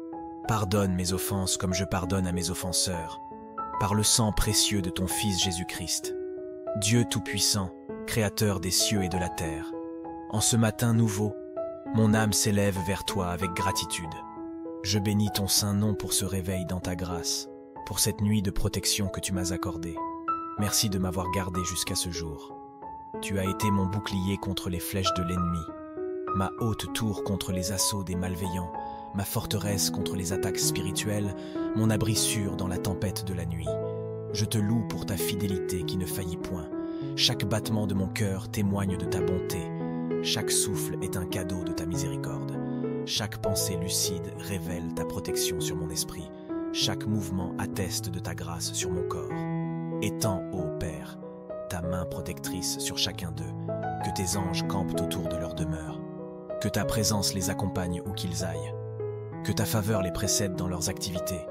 Pardonne mes offenses comme je pardonne à mes offenseurs. Par le sang précieux de ton Fils Jésus-Christ. Dieu Tout-Puissant, Créateur des cieux et de la terre. En ce matin nouveau, mon âme s'élève vers toi avec gratitude. Je bénis ton saint nom pour ce réveil dans ta grâce, pour cette nuit de protection que tu m'as accordée. Merci de m'avoir gardé jusqu'à ce jour. Tu as été mon bouclier contre les flèches de l'ennemi, ma haute tour contre les assauts des malveillants, ma forteresse contre les attaques spirituelles, mon abri sûr dans la tempête de la nuit. Je te loue pour ta fidélité qui ne faillit point. Chaque battement de mon cœur témoigne de ta bonté. Chaque souffle est un cadeau de ta miséricorde. Chaque pensée lucide révèle ta protection sur mon esprit. Chaque mouvement atteste de ta grâce sur mon corps. Étends, ô Père, ta main protectrice sur chacun d'eux, que tes anges campent autour de leur demeure, que ta présence les accompagne où qu'ils aillent, que ta faveur les précède dans leurs activités,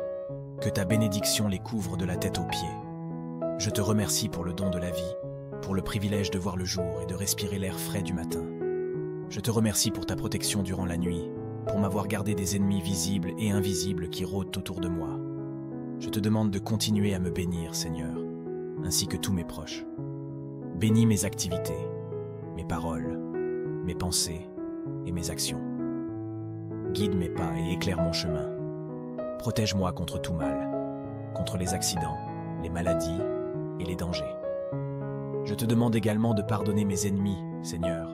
que ta bénédiction les couvre de la tête aux pieds. Je te remercie pour le don de la vie, pour le privilège de voir le jour et de respirer l'air frais du matin. Je te remercie pour ta protection durant la nuit, pour m'avoir gardé des ennemis visibles et invisibles qui rôdent autour de moi. Je te demande de continuer à me bénir, Seigneur, ainsi que tous mes proches. Bénis mes activités, mes paroles, mes pensées et mes actions. Guide mes pas et éclaire mon chemin. Protège-moi contre tout mal, contre les accidents, les maladies et les dangers. Je te demande également de pardonner mes ennemis, Seigneur.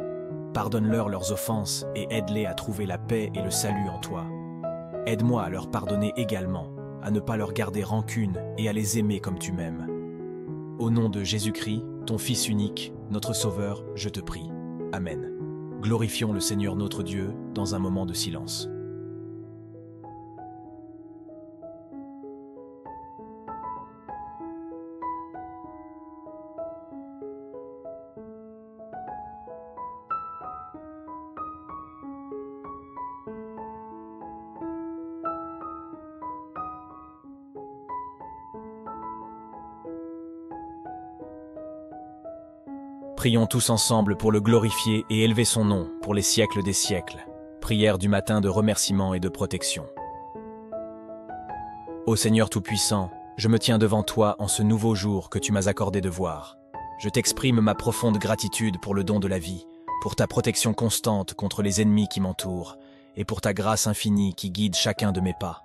Pardonne-leur leurs offenses et aide-les à trouver la paix et le salut en toi. Aide-moi à leur pardonner également, à ne pas leur garder rancune et à les aimer comme tu m'aimes. Au nom de Jésus-Christ, ton Fils unique, notre Sauveur, je te prie. Amen. Glorifions le Seigneur notre Dieu dans un moment de silence. Prions tous ensemble pour le glorifier et élever son nom pour les siècles des siècles. Prière du matin de remerciement et de protection. Ô Seigneur Tout-Puissant, je me tiens devant toi en ce nouveau jour que tu m'as accordé de voir. Je t'exprime ma profonde gratitude pour le don de la vie, pour ta protection constante contre les ennemis qui m'entourent, et pour ta grâce infinie qui guide chacun de mes pas.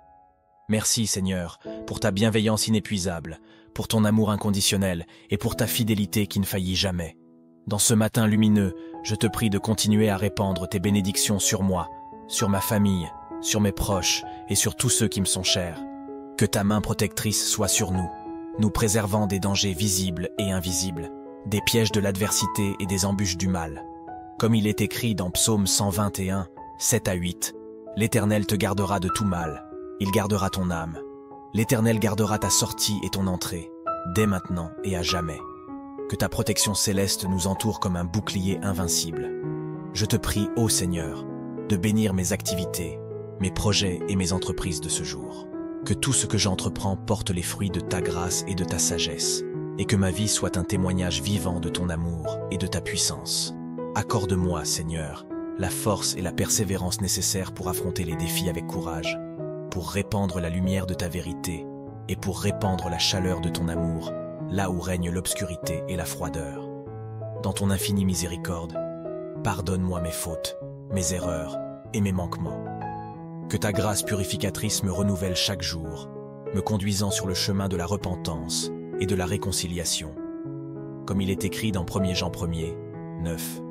Merci Seigneur, pour ta bienveillance inépuisable, pour ton amour inconditionnel et pour ta fidélité qui ne faillit jamais. Dans ce matin lumineux, je te prie de continuer à répandre tes bénédictions sur moi, sur ma famille, sur mes proches et sur tous ceux qui me sont chers. Que ta main protectrice soit sur nous, nous préservant des dangers visibles et invisibles, des pièges de l'adversité et des embûches du mal. Comme il est écrit dans Psaume 121, 7 à 8, « L'Éternel te gardera de tout mal, il gardera ton âme. L'Éternel gardera ta sortie et ton entrée, dès maintenant et à jamais. » Que ta protection céleste nous entoure comme un bouclier invincible. Je te prie, ô Seigneur, de bénir mes activités, mes projets et mes entreprises de ce jour. Que tout ce que j'entreprends porte les fruits de ta grâce et de ta sagesse, et que ma vie soit un témoignage vivant de ton amour et de ta puissance. Accorde-moi, Seigneur, la force et la persévérance nécessaires pour affronter les défis avec courage, pour répandre la lumière de ta vérité et pour répandre la chaleur de ton amour, là où règne l'obscurité et la froideur. Dans ton infinie miséricorde, pardonne-moi mes fautes, mes erreurs et mes manquements. Que ta grâce purificatrice me renouvelle chaque jour, me conduisant sur le chemin de la repentance et de la réconciliation. Comme il est écrit dans 1 Jean 1er, 9.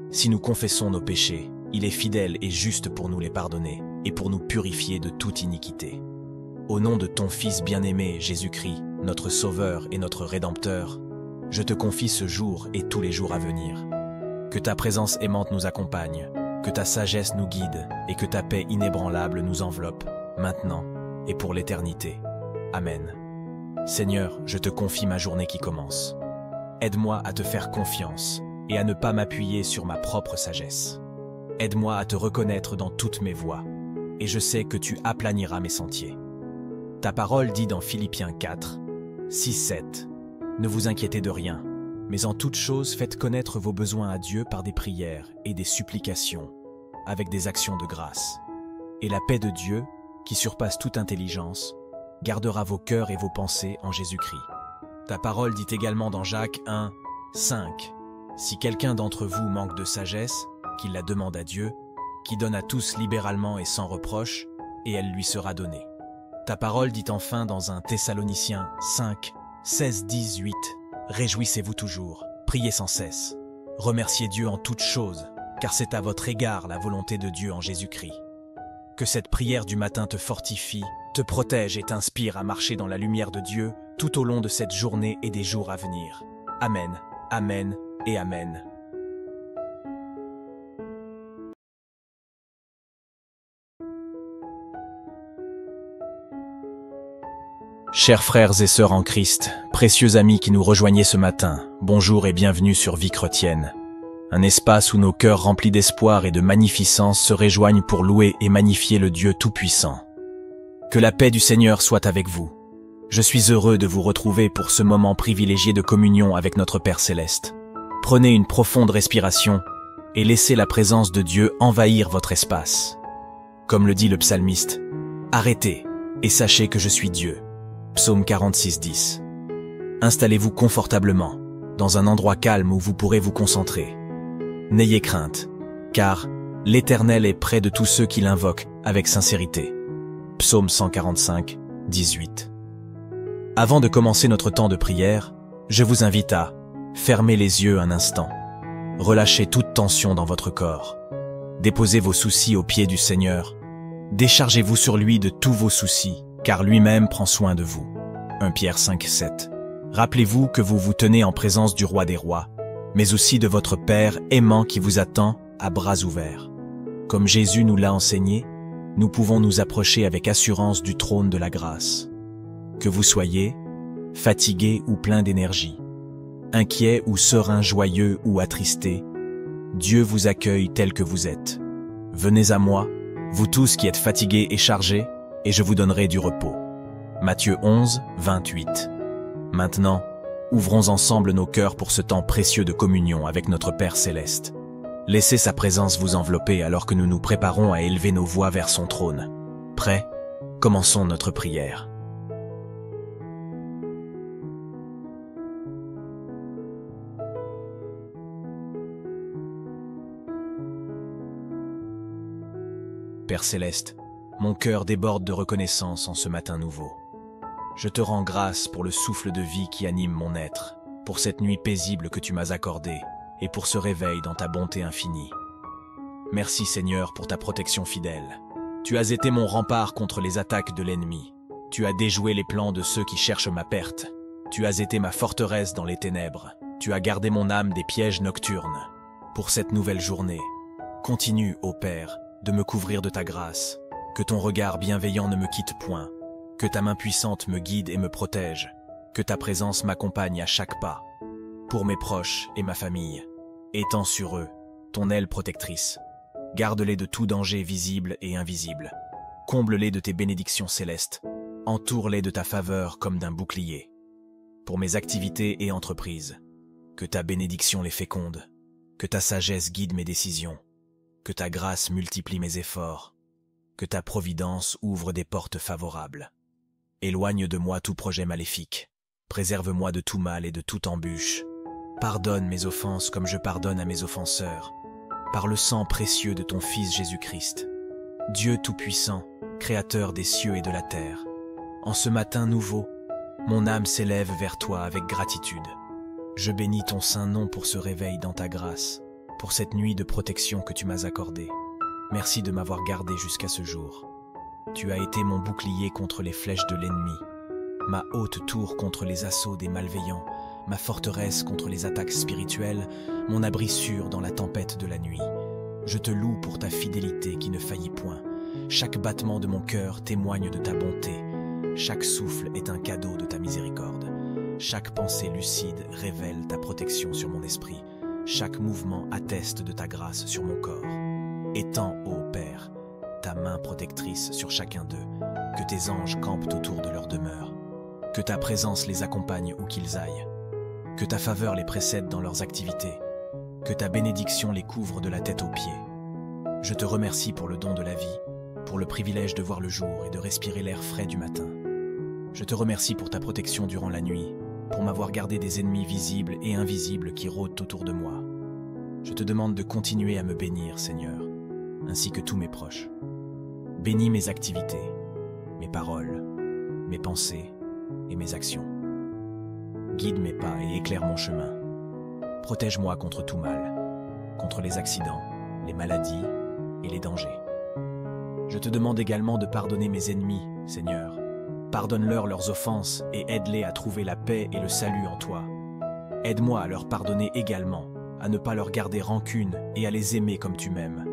Si nous confessons nos péchés, il est fidèle et juste pour nous les pardonner et pour nous purifier de toute iniquité. Au nom de ton Fils bien-aimé, Jésus-Christ, notre Sauveur et notre Rédempteur, je te confie ce jour et tous les jours à venir. Que ta présence aimante nous accompagne, que ta sagesse nous guide et que ta paix inébranlable nous enveloppe, maintenant et pour l'éternité. Amen. Seigneur, je te confie ma journée qui commence. Aide-moi à te faire confiance et à ne pas m'appuyer sur ma propre sagesse. Aide-moi à te reconnaître dans toutes mes voies, et je sais que tu aplaniras mes sentiers. Ta parole dit dans Philippiens 4, 6-7, « Ne vous inquiétez de rien, mais en toute chose faites connaître vos besoins à Dieu par des prières et des supplications, avec des actions de grâce. Et la paix de Dieu, qui surpasse toute intelligence, gardera vos cœurs et vos pensées en Jésus-Christ. » Ta parole dit également dans Jacques 1, 5, « Si quelqu'un d'entre vous manque de sagesse, qu'il la demande à Dieu, qui donne à tous libéralement et sans reproche, et elle lui sera donnée. » Ta parole dit enfin dans 1 Thessaloniciens 5, 16-18, Réjouissez-vous toujours, priez sans cesse. Remerciez Dieu en toutes choses, car c'est à votre égard la volonté de Dieu en Jésus-Christ. Que cette prière du matin te fortifie, te protège et t'inspire à marcher dans la lumière de Dieu tout au long de cette journée et des jours à venir. Amen, Amen et Amen. Chers frères et sœurs en Christ, précieux amis qui nous rejoignez ce matin, bonjour et bienvenue sur Vie chrétienne. Un espace où nos cœurs remplis d'espoir et de magnificence se rejoignent pour louer et magnifier le Dieu Tout-Puissant. Que la paix du Seigneur soit avec vous. Je suis heureux de vous retrouver pour ce moment privilégié de communion avec notre Père Céleste. Prenez une profonde respiration et laissez la présence de Dieu envahir votre espace. Comme le dit le psalmiste, « Arrêtez et sachez que je suis Dieu ». Psaume 46, 10. Installez-vous confortablement, dans un endroit calme où vous pourrez vous concentrer. N'ayez crainte, car l'Éternel est près de tous ceux qui l'invoquent avec sincérité. Psaume 145, 18. Avant de commencer notre temps de prière, je vous invite à fermer les yeux un instant. Relâchez toute tension dans votre corps. Déposez vos soucis aux pieds du Seigneur. Déchargez-vous sur lui de tous vos soucis, car lui-même prend soin de vous. 1 Pierre 5, 7. Rappelez-vous que vous vous tenez en présence du Roi des Rois, mais aussi de votre Père aimant qui vous attend à bras ouverts. Comme Jésus nous l'a enseigné, nous pouvons nous approcher avec assurance du trône de la grâce. Que vous soyez fatigué ou plein d'énergie, inquiet ou serein, joyeux ou attristé, Dieu vous accueille tel que vous êtes. Venez à moi, vous tous qui êtes fatigués et chargés, et je vous donnerai du repos. Matthieu 11, 28. Maintenant, ouvrons ensemble nos cœurs pour ce temps précieux de communion avec notre Père Céleste. Laissez sa présence vous envelopper alors que nous nous préparons à élever nos voix vers son trône. Prêts? Commençons notre prière. Père Céleste, mon cœur déborde de reconnaissance en ce matin nouveau. Je te rends grâce pour le souffle de vie qui anime mon être, pour cette nuit paisible que tu m'as accordée et pour ce réveil dans ta bonté infinie. Merci Seigneur pour ta protection fidèle. Tu as été mon rempart contre les attaques de l'ennemi. Tu as déjoué les plans de ceux qui cherchent ma perte. Tu as été ma forteresse dans les ténèbres. Tu as gardé mon âme des pièges nocturnes. Pour cette nouvelle journée, continue, ô Père, de me couvrir de ta grâce. Que ton regard bienveillant ne me quitte point, que ta main puissante me guide et me protège, que ta présence m'accompagne à chaque pas. Pour mes proches et ma famille, étends sur eux ton aile protectrice. Garde-les de tout danger visible et invisible. Comble-les de tes bénédictions célestes. Entoure-les de ta faveur comme d'un bouclier. Pour mes activités et entreprises, que ta bénédiction les féconde, que ta sagesse guide mes décisions, que ta grâce multiplie mes efforts, que ta providence ouvre des portes favorables. Éloigne de moi tout projet maléfique. Préserve-moi de tout mal et de toute embûche. Pardonne mes offenses comme je pardonne à mes offenseurs. Par le sang précieux de ton Fils Jésus-Christ. Dieu Tout-Puissant, Créateur des cieux et de la terre. En ce matin nouveau, mon âme s'élève vers toi avec gratitude. Je bénis ton saint nom pour ce réveil dans ta grâce, pour cette nuit de protection que tu m'as accordée. Merci de m'avoir gardé jusqu'à ce jour. Tu as été mon bouclier contre les flèches de l'ennemi, ma haute tour contre les assauts des malveillants, ma forteresse contre les attaques spirituelles, mon abri sûr dans la tempête de la nuit. Je te loue pour ta fidélité qui ne faillit point. Chaque battement de mon cœur témoigne de ta bonté. Chaque souffle est un cadeau de ta miséricorde. Chaque pensée lucide révèle ta protection sur mon esprit. Chaque mouvement atteste de ta grâce sur mon corps. Étends, ô Père, ta main protectrice sur chacun d'eux, que tes anges campent autour de leur demeure, que ta présence les accompagne où qu'ils aillent, que ta faveur les précède dans leurs activités, que ta bénédiction les couvre de la tête aux pieds. Je te remercie pour le don de la vie, pour le privilège de voir le jour et de respirer l'air frais du matin. Je te remercie pour ta protection durant la nuit, pour m'avoir gardé des ennemis visibles et invisibles qui rôdent autour de moi. Je te demande de continuer à me bénir, Seigneur, ainsi que tous mes proches. Bénis mes activités, mes paroles, mes pensées et mes actions. guide mes pas et éclaire mon chemin. Protège-moi contre tout mal, contre les accidents, les maladies et les dangers. Je te demande également de pardonner mes ennemis, Seigneur. Pardonne-leur leurs offenses et aide-les à trouver la paix et le salut en toi. Aide-moi à leur pardonner également, à ne pas leur garder rancune et à les aimer comme tu m'aimes.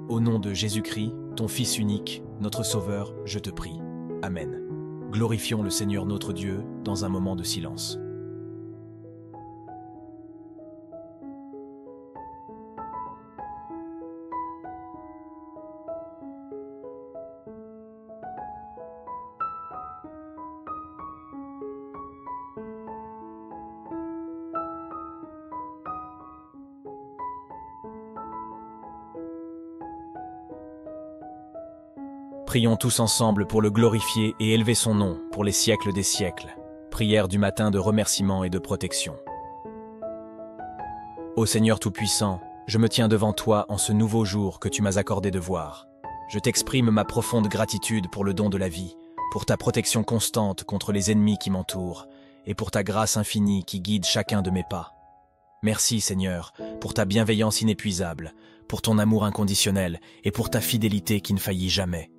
Au nom de Jésus-Christ, ton Fils unique, notre Sauveur, je te prie. Amen. Glorifions le Seigneur notre Dieu dans un moment de silence. Prions tous ensemble pour le glorifier et élever son nom pour les siècles des siècles. Prière du matin de remerciement et de protection. Ô Seigneur Tout-Puissant, je me tiens devant toi en ce nouveau jour que tu m'as accordé de voir. Je t'exprime ma profonde gratitude pour le don de la vie, pour ta protection constante contre les ennemis qui m'entourent, et pour ta grâce infinie qui guide chacun de mes pas. Merci Seigneur, pour ta bienveillance inépuisable, pour ton amour inconditionnel et pour ta fidélité qui ne faillit jamais.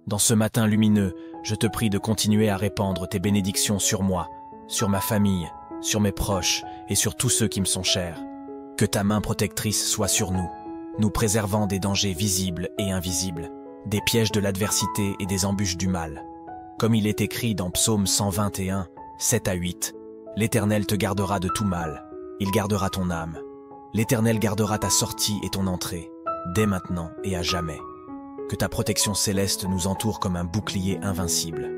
Dans ce matin lumineux, je te prie de continuer à répandre tes bénédictions sur moi, sur ma famille, sur mes proches et sur tous ceux qui me sont chers. Que ta main protectrice soit sur nous, nous préservant des dangers visibles et invisibles, des pièges de l'adversité et des embûches du mal. Comme il est écrit dans Psaume 121, 7 à 8, « L'Éternel te gardera de tout mal, il gardera ton âme. L'Éternel gardera ta sortie et ton entrée, dès maintenant et à jamais. » Que ta protection céleste nous entoure comme un bouclier invincible.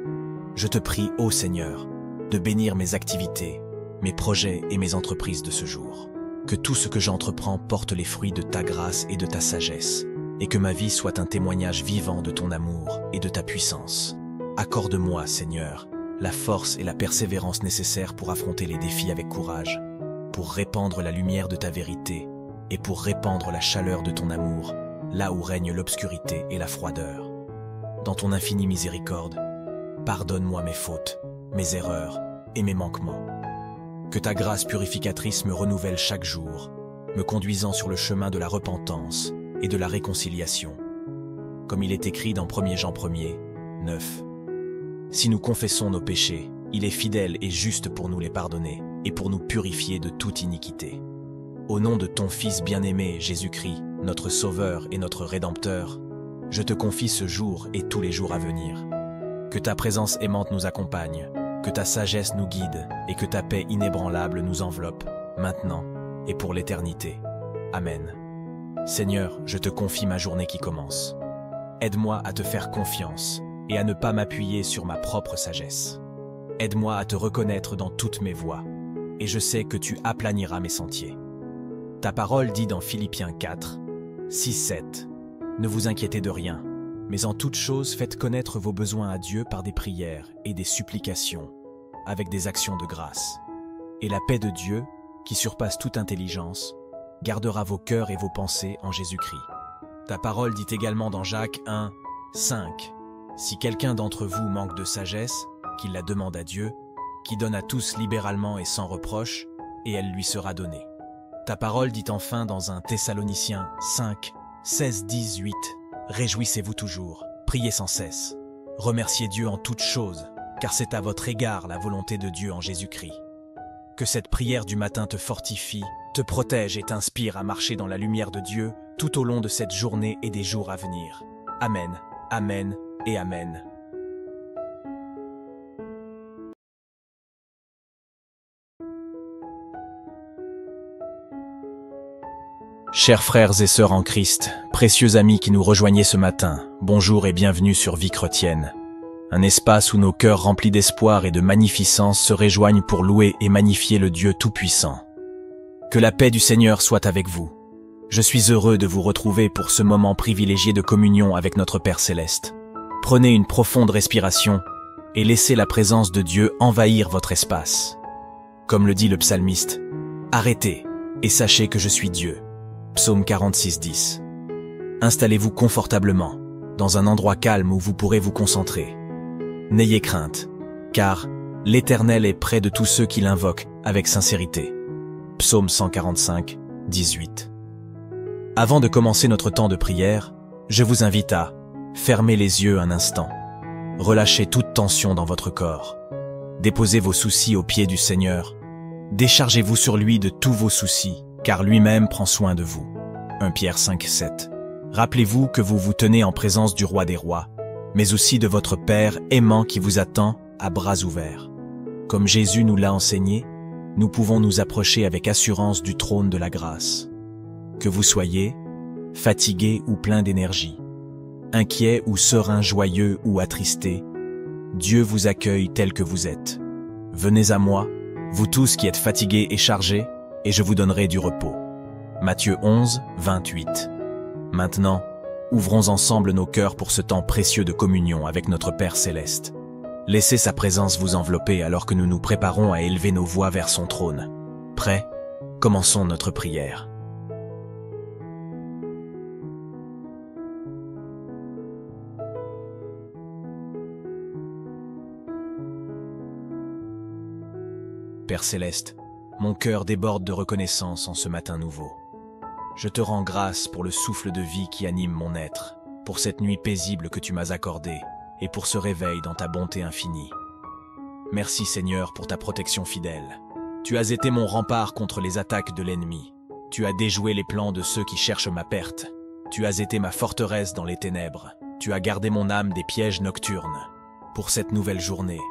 Je te prie, ô Seigneur, de bénir mes activités, mes projets et mes entreprises de ce jour. Que tout ce que j'entreprends porte les fruits de ta grâce et de ta sagesse, et que ma vie soit un témoignage vivant de ton amour et de ta puissance. Accorde-moi, Seigneur, la force et la persévérance nécessaires pour affronter les défis avec courage, pour répandre la lumière de ta vérité et pour répandre la chaleur de ton amour, là où règne l'obscurité et la froideur. Dans ton infinie miséricorde, pardonne-moi mes fautes, mes erreurs et mes manquements. Que ta grâce purificatrice me renouvelle chaque jour, me conduisant sur le chemin de la repentance et de la réconciliation. Comme il est écrit dans 1 Jean 1er, 9. Si nous confessons nos péchés, il est fidèle et juste pour nous les pardonner et pour nous purifier de toute iniquité. Au nom de ton Fils bien-aimé, Jésus-Christ, notre Sauveur et notre Rédempteur, je te confie ce jour et tous les jours à venir. Que ta présence aimante nous accompagne, que ta sagesse nous guide et que ta paix inébranlable nous enveloppe, maintenant et pour l'éternité. Amen. Seigneur, je te confie ma journée qui commence. Aide-moi à te faire confiance et à ne pas m'appuyer sur ma propre sagesse. Aide-moi à te reconnaître dans toutes mes voies, et je sais que tu aplaniras mes sentiers. Ta parole dit dans Philippiens 4, 6-7, « Ne vous inquiétez de rien, mais en toute chose faites connaître vos besoins à Dieu par des prières et des supplications, avec des actions de grâce. Et la paix de Dieu, qui surpasse toute intelligence, gardera vos cœurs et vos pensées en Jésus-Christ. » Ta parole dit également dans Jacques 1, 5, « Si quelqu'un d'entre vous manque de sagesse, qu'il la demande à Dieu, qui donne à tous libéralement et sans reproche, et elle lui sera donnée. » Ta parole dit enfin dans 1 Thessaloniciens 5, 16-18, « Réjouissez-vous toujours, priez sans cesse. Remerciez Dieu en toutes choses, car c'est à votre égard la volonté de Dieu en Jésus-Christ. » Que cette prière du matin te fortifie, te protège et t'inspire à marcher dans la lumière de Dieu tout au long de cette journée et des jours à venir. Amen, Amen et Amen. Chers frères et sœurs en Christ, précieux amis qui nous rejoignez ce matin, bonjour et bienvenue sur Vie chrétienne. Un espace où nos cœurs remplis d'espoir et de magnificence se rejoignent pour louer et magnifier le Dieu Tout-Puissant. Que la paix du Seigneur soit avec vous. Je suis heureux de vous retrouver pour ce moment privilégié de communion avec notre Père Céleste. Prenez une profonde respiration et laissez la présence de Dieu envahir votre espace. Comme le dit le psalmiste, « Arrêtez et sachez que je suis Dieu ». Psaume 46, 10. Installez-vous confortablement, dans un endroit calme où vous pourrez vous concentrer. N'ayez crainte, car l'Éternel est près de tous ceux qui l'invoquent, avec sincérité. Psaume 145, 18. Avant de commencer notre temps de prière, je vous invite à fermer les yeux un instant. Relâchez toute tension dans votre corps. Déposez vos soucis aux pieds du Seigneur. Déchargez-vous sur lui de tous vos soucis, car lui-même prend soin de vous. 1 Pierre 5, 7. Rappelez-vous que vous vous tenez en présence du Roi des Rois, mais aussi de votre Père aimant qui vous attend à bras ouverts. Comme Jésus nous l'a enseigné, nous pouvons nous approcher avec assurance du trône de la grâce. Que vous soyez fatigué ou plein d'énergie, inquiet ou serein, joyeux ou attristé, Dieu vous accueille tel que vous êtes. Venez à moi, vous tous qui êtes fatigués et chargés, et je vous donnerai du repos. Matthieu 11, 28. Maintenant, ouvrons ensemble nos cœurs pour ce temps précieux de communion avec notre Père Céleste. Laissez sa présence vous envelopper alors que nous nous préparons à élever nos voix vers son trône. Prêts? Commençons notre prière. Père Céleste, mon cœur déborde de reconnaissance en ce matin nouveau. Je te rends grâce pour le souffle de vie qui anime mon être, pour cette nuit paisible que tu m'as accordée et pour ce réveil dans ta bonté infinie. Merci Seigneur pour ta protection fidèle. Tu as été mon rempart contre les attaques de l'ennemi. Tu as déjoué les plans de ceux qui cherchent ma perte. Tu as été ma forteresse dans les ténèbres. Tu as gardé mon âme des pièges nocturnes. Pour cette nouvelle journée,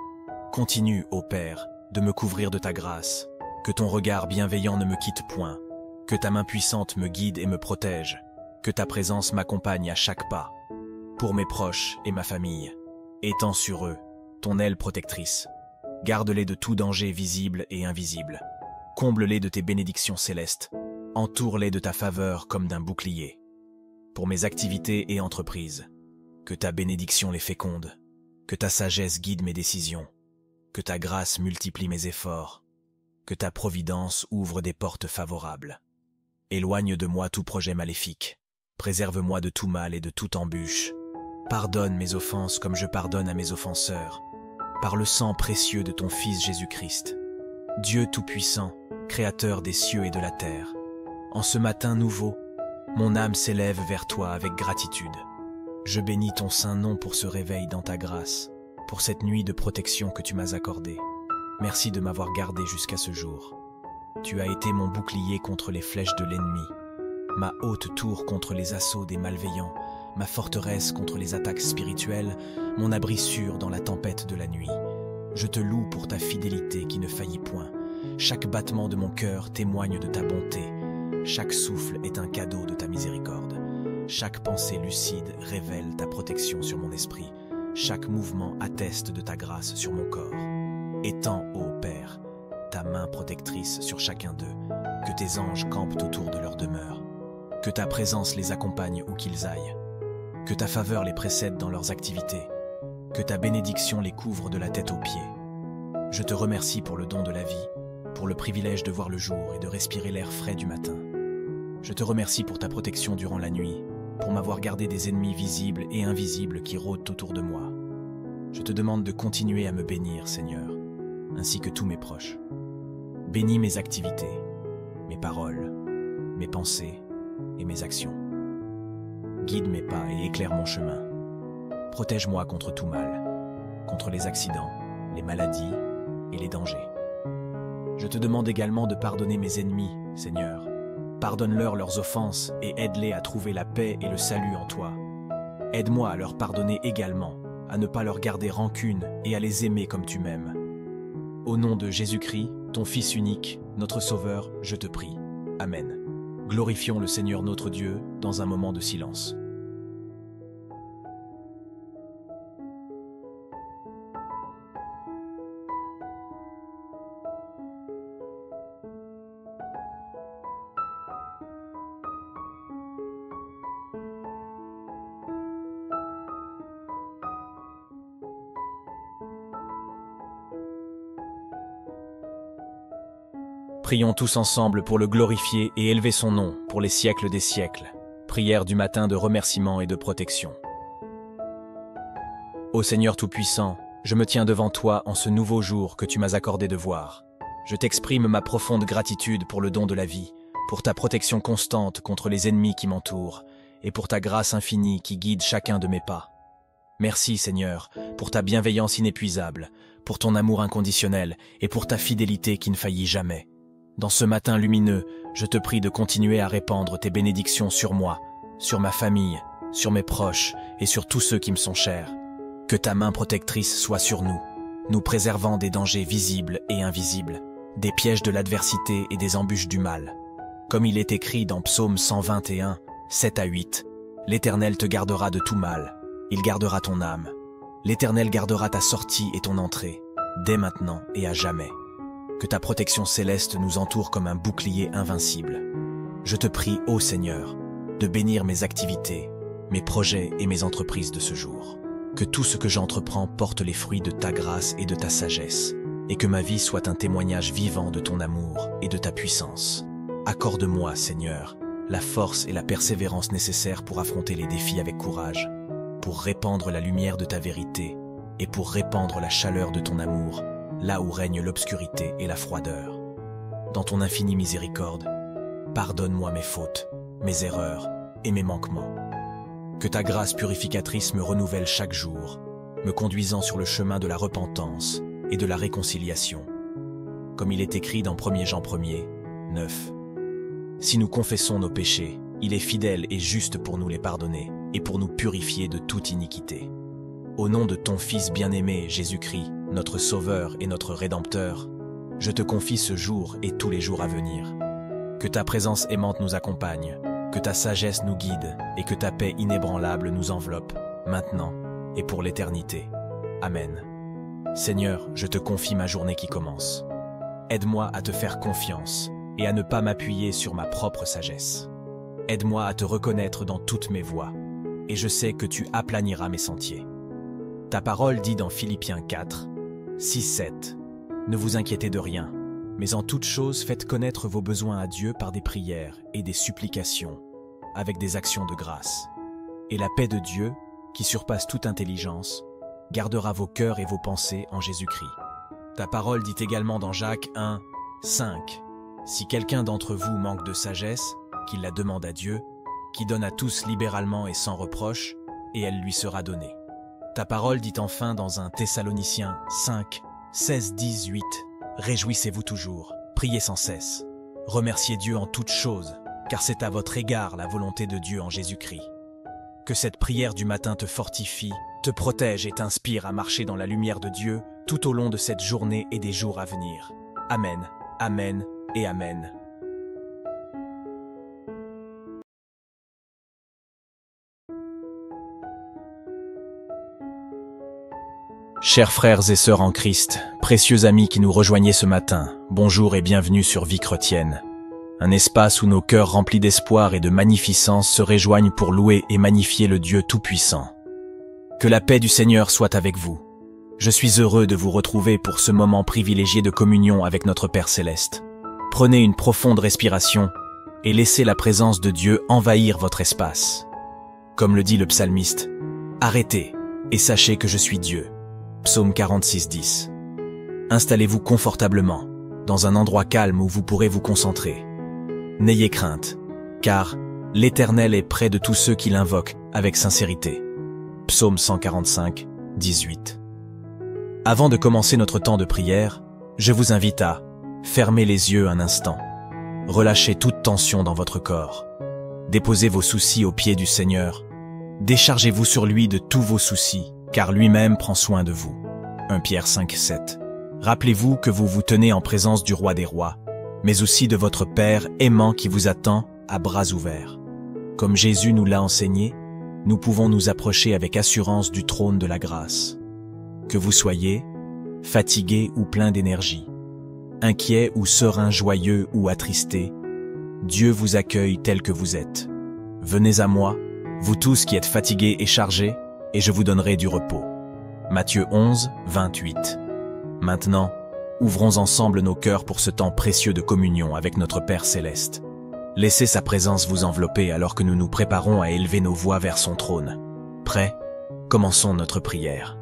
continue, ô Père, de me couvrir de ta grâce, que ton regard bienveillant ne me quitte point, que ta main puissante me guide et me protège, que ta présence m'accompagne à chaque pas. Pour mes proches et ma famille, étends sur eux ton aile protectrice. Garde-les de tout danger visible et invisible. Comble-les de tes bénédictions célestes. Entoure-les de ta faveur comme d'un bouclier. Pour mes activités et entreprises, que ta bénédiction les féconde, que ta sagesse guide mes décisions, que ta grâce multiplie mes efforts, que ta providence ouvre des portes favorables. Éloigne de moi tout projet maléfique, préserve-moi de tout mal et de toute embûche. Pardonne mes offenses comme je pardonne à mes offenseurs, par le sang précieux de ton Fils Jésus-Christ. Dieu Tout-Puissant, Créateur des cieux et de la terre, en ce matin nouveau, mon âme s'élève vers toi avec gratitude. Je bénis ton saint nom pour ce réveil dans ta grâce, pour cette nuit de protection que tu m'as accordée. Merci de m'avoir gardé jusqu'à ce jour. Tu as été mon bouclier contre les flèches de l'ennemi, ma haute tour contre les assauts des malveillants, ma forteresse contre les attaques spirituelles, mon abri sûr dans la tempête de la nuit. Je te loue pour ta fidélité qui ne faillit point. Chaque battement de mon cœur témoigne de ta bonté. Chaque souffle est un cadeau de ta miséricorde. Chaque pensée lucide révèle ta protection sur mon esprit. Chaque mouvement atteste de ta grâce sur mon corps. Étends, ô Père, ta main protectrice sur chacun d'eux, que tes anges campent autour de leur demeure, que ta présence les accompagne où qu'ils aillent, que ta faveur les précède dans leurs activités, que ta bénédiction les couvre de la tête aux pieds. Je te remercie pour le don de la vie, pour le privilège de voir le jour et de respirer l'air frais du matin. Je te remercie pour ta protection durant la nuit, pour m'avoir gardé des ennemis visibles et invisibles qui rôdent autour de moi. Je te demande de continuer à me bénir, Seigneur, ainsi que tous mes proches. Bénis mes activités, mes paroles, mes pensées et mes actions. Guide mes pas et éclaire mon chemin. Protège-moi contre tout mal, contre les accidents, les maladies et les dangers. Je te demande également de pardonner mes ennemis, Seigneur. Pardonne-leur leurs offenses et aide-les à trouver la paix et le salut en toi. Aide-moi à leur pardonner également, à ne pas leur garder rancune et à les aimer comme tu m'aimes. Au nom de Jésus-Christ, ton Fils unique, notre Sauveur, je te prie. Amen. Glorifions le Seigneur notre Dieu dans un moment de silence. Prions tous ensemble pour le glorifier et élever son nom pour les siècles des siècles. Prière du matin de remerciement et de protection. Ô Seigneur Tout-Puissant, je me tiens devant toi en ce nouveau jour que tu m'as accordé de voir. je t'exprime ma profonde gratitude pour le don de la vie, pour ta protection constante contre les ennemis qui m'entourent, et pour ta grâce infinie qui guide chacun de mes pas. Merci Seigneur, pour ta bienveillance inépuisable, pour ton amour inconditionnel et pour ta fidélité qui ne faillit jamais. Dans ce matin lumineux, je te prie de continuer à répandre tes bénédictions sur moi, sur ma famille, sur mes proches et sur tous ceux qui me sont chers. Que ta main protectrice soit sur nous, nous préservant des dangers visibles et invisibles, des pièges de l'adversité et des embûches du mal. Comme il est écrit dans Psaume 121, 7 à 8, « L'Éternel te gardera de tout mal, il gardera ton âme. L'Éternel gardera ta sortie et ton entrée, dès maintenant et à jamais. Que ta protection céleste nous entoure comme un bouclier invincible. Je te prie, ô Seigneur, de bénir mes activités, mes projets et mes entreprises de ce jour. Que tout ce que j'entreprends porte les fruits de ta grâce et de ta sagesse, et que ma vie soit un témoignage vivant de ton amour et de ta puissance. Accorde-moi, Seigneur, la force et la persévérance nécessaires pour affronter les défis avec courage, pour répandre la lumière de ta vérité et pour répandre la chaleur de ton amour, là où règne l'obscurité et la froideur. Dans ton infinie miséricorde, pardonne-moi mes fautes, mes erreurs et mes manquements. Que ta grâce purificatrice me renouvelle chaque jour, me conduisant sur le chemin de la repentance et de la réconciliation. Comme il est écrit dans 1 Jean 1er, 9. Si nous confessons nos péchés, il est fidèle et juste pour nous les pardonner et pour nous purifier de toute iniquité. Au nom de ton Fils bien-aimé, Jésus-Christ, notre Sauveur et notre Rédempteur, je te confie ce jour et tous les jours à venir. Que ta présence aimante nous accompagne, que ta sagesse nous guide et que ta paix inébranlable nous enveloppe, maintenant et pour l'éternité. Amen. Seigneur, je te confie ma journée qui commence. Aide-moi à te faire confiance et à ne pas m'appuyer sur ma propre sagesse. Aide-moi à te reconnaître dans toutes mes voies, et je sais que tu aplaniras mes sentiers. Ta parole dit dans Philippiens 4, 6-7, « Ne vous inquiétez de rien, mais en toute chose faites connaître vos besoins à Dieu par des prières et des supplications, avec des actions de grâce. Et la paix de Dieu, qui surpasse toute intelligence, gardera vos cœurs et vos pensées en Jésus-Christ. » Ta parole dit également dans Jacques 1, 5, « Si quelqu'un d'entre vous manque de sagesse, qu'il la demande à Dieu, qui donne à tous libéralement et sans reproche, et elle lui sera donnée. » Ta parole dit enfin dans 1 Thessaloniciens 5, 16-18, « Réjouissez-vous toujours, priez sans cesse. Remerciez Dieu en toutes choses, car c'est à votre égard la volonté de Dieu en Jésus-Christ. » Que cette prière du matin te fortifie, te protège et t'inspire à marcher dans la lumière de Dieu tout au long de cette journée et des jours à venir. Amen, Amen et Amen. Chers frères et sœurs en Christ, précieux amis qui nous rejoignez ce matin, bonjour et bienvenue sur Vie chrétienne. Un espace où nos cœurs remplis d'espoir et de magnificence se rejoignent pour louer et magnifier le Dieu Tout-Puissant. Que la paix du Seigneur soit avec vous. Je suis heureux de vous retrouver pour ce moment privilégié de communion avec notre Père Céleste. Prenez une profonde respiration et laissez la présence de Dieu envahir votre espace. Comme le dit le psalmiste, « Arrêtez et sachez que je suis Dieu » Psaume 46, 10. Installez-vous confortablement, dans un endroit calme où vous pourrez vous concentrer. N'ayez crainte, car l'Éternel est près de tous ceux qui l'invoquent avec sincérité. Psaume 145, 18. Avant de commencer notre temps de prière, je vous invite à fermer les yeux un instant. Relâchez toute tension dans votre corps. Déposez vos soucis aux pieds du Seigneur. Déchargez-vous sur lui de tous vos soucis, car lui-même prend soin de vous. 1 Pierre 5, 7. Rappelez-vous que vous vous tenez en présence du Roi des Rois, mais aussi de votre Père aimant qui vous attend à bras ouverts. Comme Jésus nous l'a enseigné, nous pouvons nous approcher avec assurance du trône de la grâce. Que vous soyez fatigué ou plein d'énergie, inquiet ou serein, joyeux ou attristé, Dieu vous accueille tel que vous êtes. Venez à moi, vous tous qui êtes fatigués et chargés, et je vous donnerai du repos. Matthieu 11, 28. Maintenant, ouvrons ensemble nos cœurs pour ce temps précieux de communion avec notre Père Céleste. Laissez sa présence vous envelopper alors que nous nous préparons à élever nos voix vers son trône. Prêts? Commençons notre prière.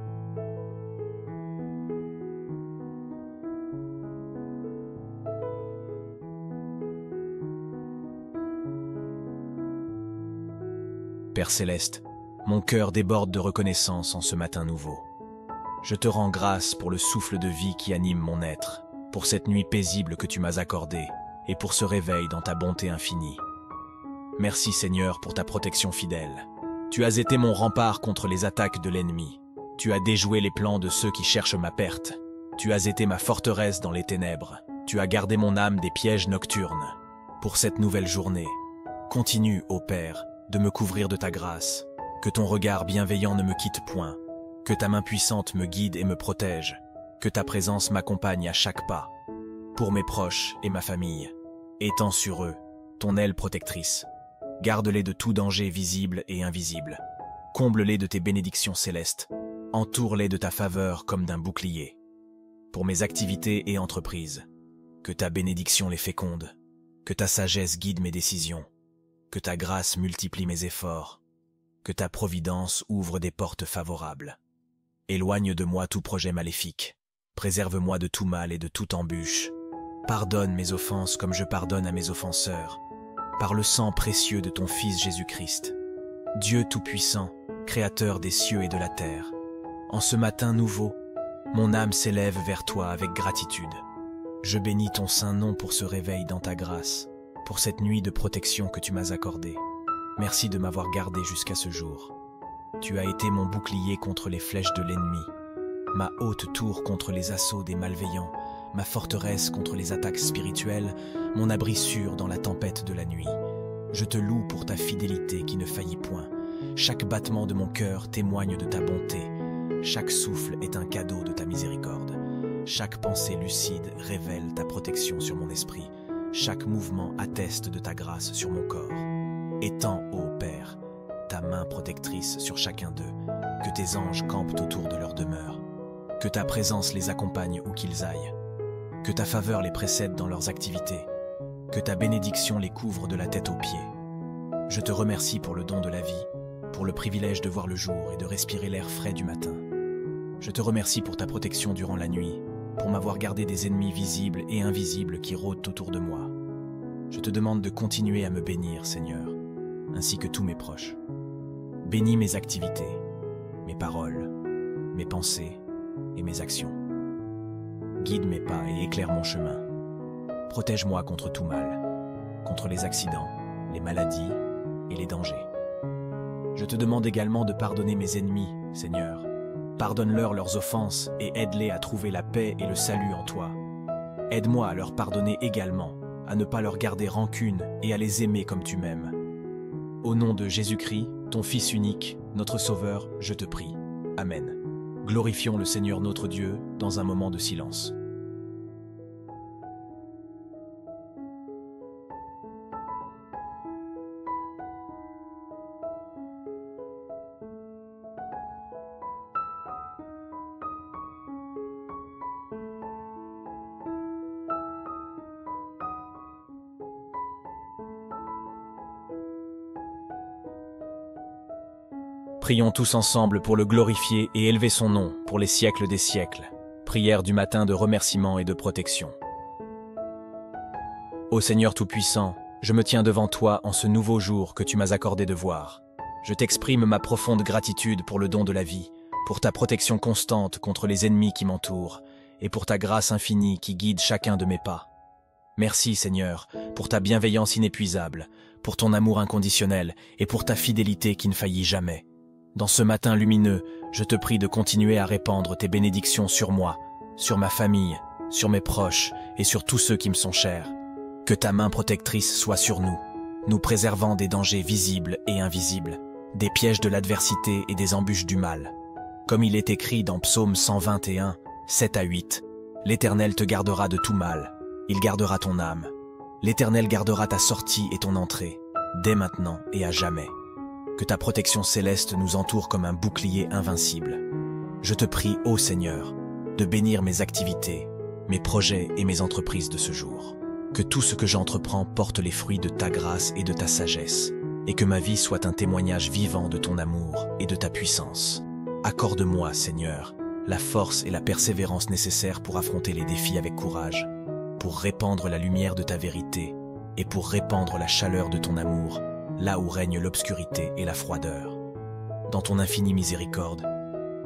Père céleste, mon cœur déborde de reconnaissance en ce matin nouveau. Je te rends grâce pour le souffle de vie qui anime mon être, pour cette nuit paisible que tu m'as accordée et pour ce réveil dans ta bonté infinie. Merci Seigneur pour ta protection fidèle. Tu as été mon rempart contre les attaques de l'ennemi. Tu as déjoué les plans de ceux qui cherchent ma perte. Tu as été ma forteresse dans les ténèbres. Tu as gardé mon âme des pièges nocturnes. Pour cette nouvelle journée, continue, ô Père, de me couvrir de ta grâce. Que ton regard bienveillant ne me quitte point. Que ta main puissante me guide et me protège. Que ta présence m'accompagne à chaque pas. Pour mes proches et ma famille, étends sur eux ton aile protectrice. Garde-les de tout danger visible et invisible. Comble-les de tes bénédictions célestes. Entoure-les de ta faveur comme d'un bouclier. Pour mes activités et entreprises, que ta bénédiction les féconde. Que ta sagesse guide mes décisions. Que ta grâce multiplie mes efforts. Que ta providence ouvre des portes favorables. Éloigne de moi tout projet maléfique. Préserve-moi de tout mal et de toute embûche. Pardonne mes offenses comme je pardonne à mes offenseurs. Par le sang précieux de ton Fils Jésus-Christ. Dieu Tout-Puissant, Créateur des cieux et de la terre. En ce matin nouveau, mon âme s'élève vers toi avec gratitude. Je bénis ton saint nom pour ce réveil dans ta grâce, pour cette nuit de protection que tu m'as accordée. Merci de m'avoir gardé jusqu'à ce jour. Tu as été mon bouclier contre les flèches de l'ennemi, ma haute tour contre les assauts des malveillants, ma forteresse contre les attaques spirituelles, mon abri sûr dans la tempête de la nuit. Je te loue pour ta fidélité qui ne faillit point. Chaque battement de mon cœur témoigne de ta bonté. Chaque souffle est un cadeau de ta miséricorde. Chaque pensée lucide révèle ta protection sur mon esprit. Chaque mouvement atteste de ta grâce sur mon corps. Étends, ô Père, ta main protectrice sur chacun d'eux, que tes anges campent autour de leur demeure, que ta présence les accompagne où qu'ils aillent, que ta faveur les précède dans leurs activités, que ta bénédiction les couvre de la tête aux pieds. Je te remercie pour le don de la vie, pour le privilège de voir le jour et de respirer l'air frais du matin. Je te remercie pour ta protection durant la nuit, pour m'avoir gardé des ennemis visibles et invisibles qui rôdent autour de moi. Je te demande de continuer à me bénir, Seigneur, ainsi que tous mes proches. Bénis mes activités, mes paroles, mes pensées et mes actions. Guide mes pas et éclaire mon chemin. Protège-moi contre tout mal, contre les accidents, les maladies et les dangers. Je te demande également de pardonner mes ennemis, Seigneur. Pardonne-leur leurs offenses et aide-les à trouver la paix et le salut en toi. Aide-moi à leur pardonner également, à ne pas leur garder rancune et à les aimer comme tu m'aimes. Au nom de Jésus-Christ, ton Fils unique, notre Sauveur, je te prie. Amen. Glorifions le Seigneur notre Dieu dans un moment de silence. Prions tous ensemble pour le glorifier et élever son nom pour les siècles des siècles. Prière du matin de remerciement et de protection. Ô Seigneur Tout-Puissant, je me tiens devant toi en ce nouveau jour que tu m'as accordé de voir. Je t'exprime ma profonde gratitude pour le don de la vie, pour ta protection constante contre les ennemis qui m'entourent, et pour ta grâce infinie qui guide chacun de mes pas. Merci Seigneur, pour ta bienveillance inépuisable, pour ton amour inconditionnel et pour ta fidélité qui ne faillit jamais. Dans ce matin lumineux, je te prie de continuer à répandre tes bénédictions sur moi, sur ma famille, sur mes proches et sur tous ceux qui me sont chers. Que ta main protectrice soit sur nous, nous préservant des dangers visibles et invisibles, des pièges de l'adversité et des embûches du mal. Comme il est écrit dans Psaume 121, 7 à 8, « L'Éternel te gardera de tout mal, il gardera ton âme. L'Éternel gardera ta sortie et ton entrée, dès maintenant et à jamais. » Que ta protection céleste nous entoure comme un bouclier invincible. Je te prie, ô Seigneur, de bénir mes activités, mes projets et mes entreprises de ce jour. Que tout ce que j'entreprends porte les fruits de ta grâce et de ta sagesse, et que ma vie soit un témoignage vivant de ton amour et de ta puissance. Accorde-moi, Seigneur, la force et la persévérance nécessaires pour affronter les défis avec courage, pour répandre la lumière de ta vérité et pour répandre la chaleur de ton amour, là où règne l'obscurité et la froideur. Dans ton infinie miséricorde,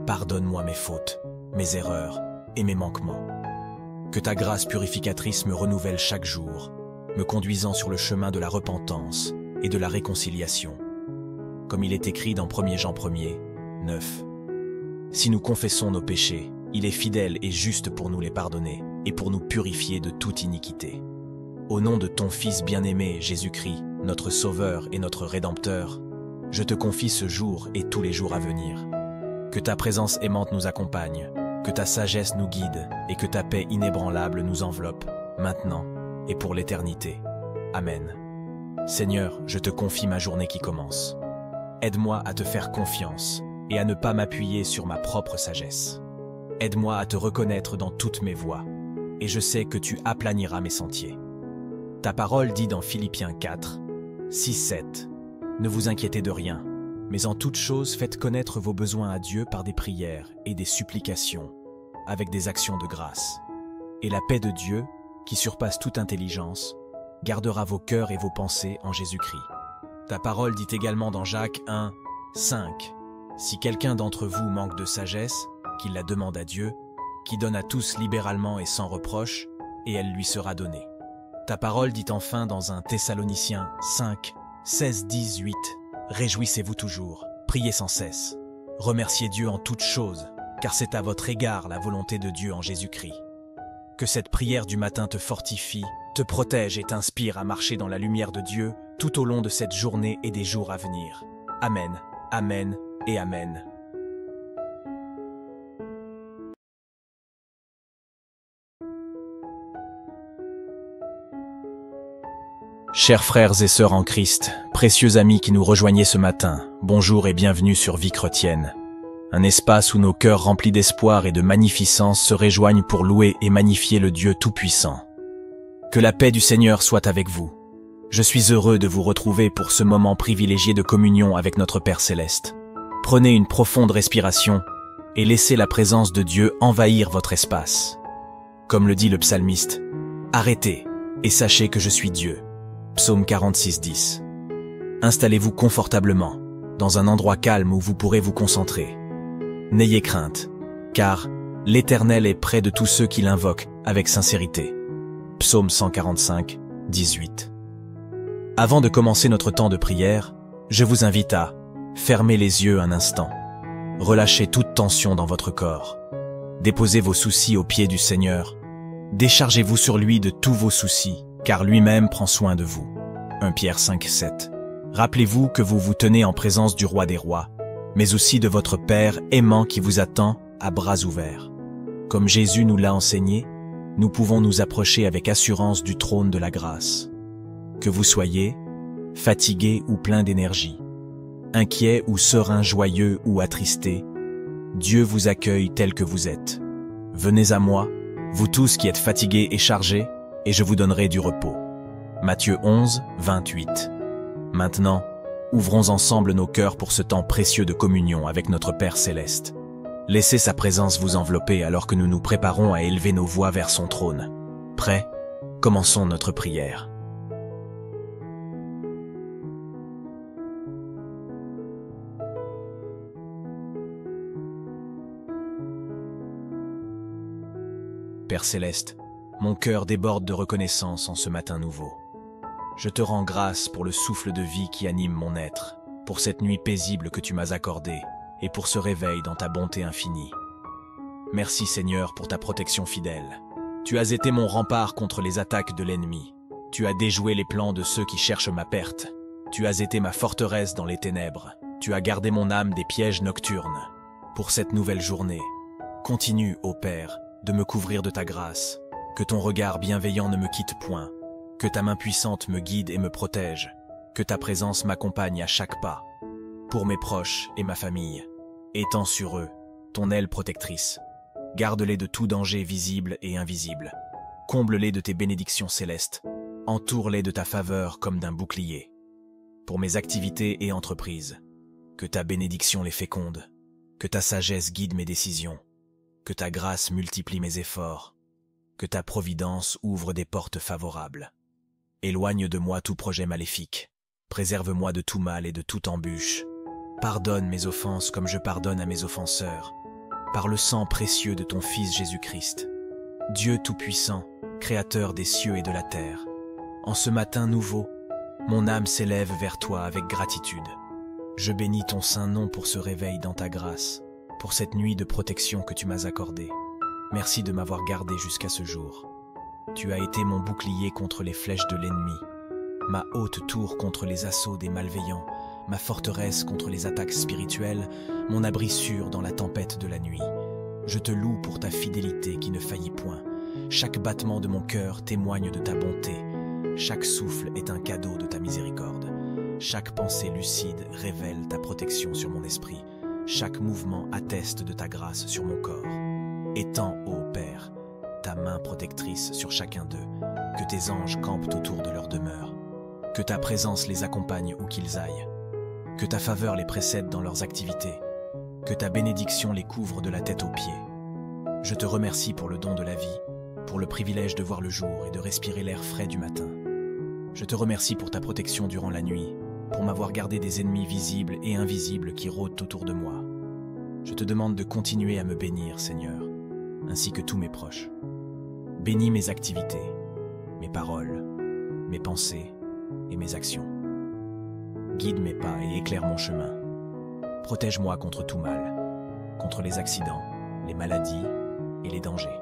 pardonne-moi mes fautes, mes erreurs et mes manquements. Que ta grâce purificatrice me renouvelle chaque jour, me conduisant sur le chemin de la repentance et de la réconciliation. Comme il est écrit dans 1 Jean 1er, 9. Si nous confessons nos péchés, il est fidèle et juste pour nous les pardonner et pour nous purifier de toute iniquité. Au nom de ton Fils bien-aimé, Jésus-Christ, notre Sauveur et notre Rédempteur, je te confie ce jour et tous les jours à venir. Que ta présence aimante nous accompagne, que ta sagesse nous guide et que ta paix inébranlable nous enveloppe, maintenant et pour l'éternité. Amen. Seigneur, je te confie ma journée qui commence. Aide-moi à te faire confiance et à ne pas m'appuyer sur ma propre sagesse. Aide-moi à te reconnaître dans toutes mes voies, et je sais que tu aplaniras mes sentiers. Ta parole dit dans Philippiens 4, 6, 7, « Ne vous inquiétez de rien, mais en toute chose faites connaître vos besoins à Dieu par des prières et des supplications, avec des actions de grâce. Et la paix de Dieu, qui surpasse toute intelligence, gardera vos cœurs et vos pensées en Jésus-Christ. » Ta parole dit également dans Jacques 1, 5, « Si quelqu'un d'entre vous manque de sagesse, qu'il la demande à Dieu, qui donne à tous libéralement et sans reproche, et elle lui sera donnée. » Ta parole dit enfin dans 1 Thessaloniciens 5, 16, 18, « Réjouissez-vous toujours, priez sans cesse. Remerciez Dieu en toutes choses, car c'est à votre égard la volonté de Dieu en Jésus-Christ. » Que cette prière du matin te fortifie, te protège et t'inspire à marcher dans la lumière de Dieu tout au long de cette journée et des jours à venir. Amen, Amen et Amen. Chers frères et sœurs en Christ, précieux amis qui nous rejoignez ce matin, bonjour et bienvenue sur Vie Chrétienne. Un espace où nos cœurs remplis d'espoir et de magnificence se rejoignent pour louer et magnifier le Dieu Tout-Puissant. Que la paix du Seigneur soit avec vous. Je suis heureux de vous retrouver pour ce moment privilégié de communion avec notre Père Céleste. Prenez une profonde respiration et laissez la présence de Dieu envahir votre espace. Comme le dit le psalmiste, « Arrêtez et sachez que je suis Dieu » Psaume 46, 10. Installez-vous confortablement, dans un endroit calme où vous pourrez vous concentrer. N'ayez crainte, car l'Éternel est près de tous ceux qui l'invoquent avec sincérité. Psaume 145, 18. Avant de commencer notre temps de prière, je vous invite à fermer les yeux un instant. Relâchez toute tension dans votre corps. Déposez vos soucis aux pieds du Seigneur. Déchargez-vous sur lui de tous vos soucis, car lui-même prend soin de vous. 1 Pierre 5, 7. Rappelez-vous que vous vous tenez en présence du Roi des Rois, mais aussi de votre Père aimant qui vous attend à bras ouverts. Comme Jésus nous l'a enseigné, nous pouvons nous approcher avec assurance du trône de la grâce. Que vous soyez fatigué ou plein d'énergie, inquiet ou serein, joyeux ou attristé, Dieu vous accueille tel que vous êtes. Venez à moi, vous tous qui êtes fatigués et chargés, et je vous donnerai du repos. Matthieu 11, 28. Maintenant, ouvrons ensemble nos cœurs pour ce temps précieux de communion avec notre Père Céleste. Laissez sa présence vous envelopper alors que nous nous préparons à élever nos voix vers son trône. Prêts? Commençons notre prière. Père Céleste, mon cœur déborde de reconnaissance en ce matin nouveau. Je te rends grâce pour le souffle de vie qui anime mon être, pour cette nuit paisible que tu m'as accordée et pour ce réveil dans ta bonté infinie. Merci Seigneur pour ta protection fidèle. Tu as été mon rempart contre les attaques de l'ennemi. Tu as déjoué les plans de ceux qui cherchent ma perte. Tu as été ma forteresse dans les ténèbres. Tu as gardé mon âme des pièges nocturnes. Pour cette nouvelle journée, continue, ô Père, de me couvrir de ta grâce. Que ton regard bienveillant ne me quitte point, que ta main puissante me guide et me protège, que ta présence m'accompagne à chaque pas. Pour mes proches et ma famille, étends sur eux ton aile protectrice. Garde-les de tout danger visible et invisible. Comble-les de tes bénédictions célestes. Entoure-les de ta faveur comme d'un bouclier. Pour mes activités et entreprises, que ta bénédiction les féconde, que ta sagesse guide mes décisions, que ta grâce multiplie mes efforts, que ta providence ouvre des portes favorables. Éloigne de moi tout projet maléfique. Préserve-moi de tout mal et de toute embûche. Pardonne mes offenses comme je pardonne à mes offenseurs, par le sang précieux de ton Fils Jésus-Christ. Dieu Tout-Puissant, Créateur des cieux et de la terre, en ce matin nouveau, mon âme s'élève vers toi avec gratitude. Je bénis ton saint nom pour ce réveil dans ta grâce, pour cette nuit de protection que tu m'as accordée. Merci de m'avoir gardé jusqu'à ce jour. Tu as été mon bouclier contre les flèches de l'ennemi, ma haute tour contre les assauts des malveillants, ma forteresse contre les attaques spirituelles, mon abri sûr dans la tempête de la nuit. Je te loue pour ta fidélité qui ne faillit point. Chaque battement de mon cœur témoigne de ta bonté. Chaque souffle est un cadeau de ta miséricorde. Chaque pensée lucide révèle ta protection sur mon esprit. Chaque mouvement atteste de ta grâce sur mon corps. Étends, ô Père, ta main protectrice sur chacun d'eux, que tes anges campent autour de leur demeure, que ta présence les accompagne où qu'ils aillent, que ta faveur les précède dans leurs activités, que ta bénédiction les couvre de la tête aux pieds. Je te remercie pour le don de la vie, pour le privilège de voir le jour et de respirer l'air frais du matin. Je te remercie pour ta protection durant la nuit, pour m'avoir gardé des ennemis visibles et invisibles qui rôdent autour de moi. Je te demande de continuer à me bénir, Seigneur, ainsi que tous mes proches. Bénis mes activités, mes paroles, mes pensées et mes actions. Guide mes pas et éclaire mon chemin. Protège-moi contre tout mal, contre les accidents, les maladies et les dangers.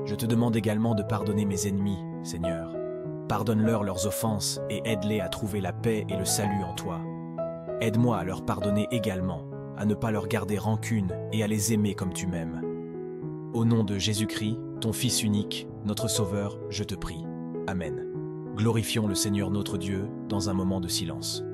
Je te demande également de pardonner mes ennemis, Seigneur. Pardonne-leur leurs offenses et aide-les à trouver la paix et le salut en toi. Aide-moi à leur pardonner également, à ne pas leur garder rancune et à les aimer comme tu m'aimes. Au nom de Jésus-Christ, ton Fils unique, notre Sauveur, je te prie. Amen. Glorifions le Seigneur notre Dieu dans un moment de silence.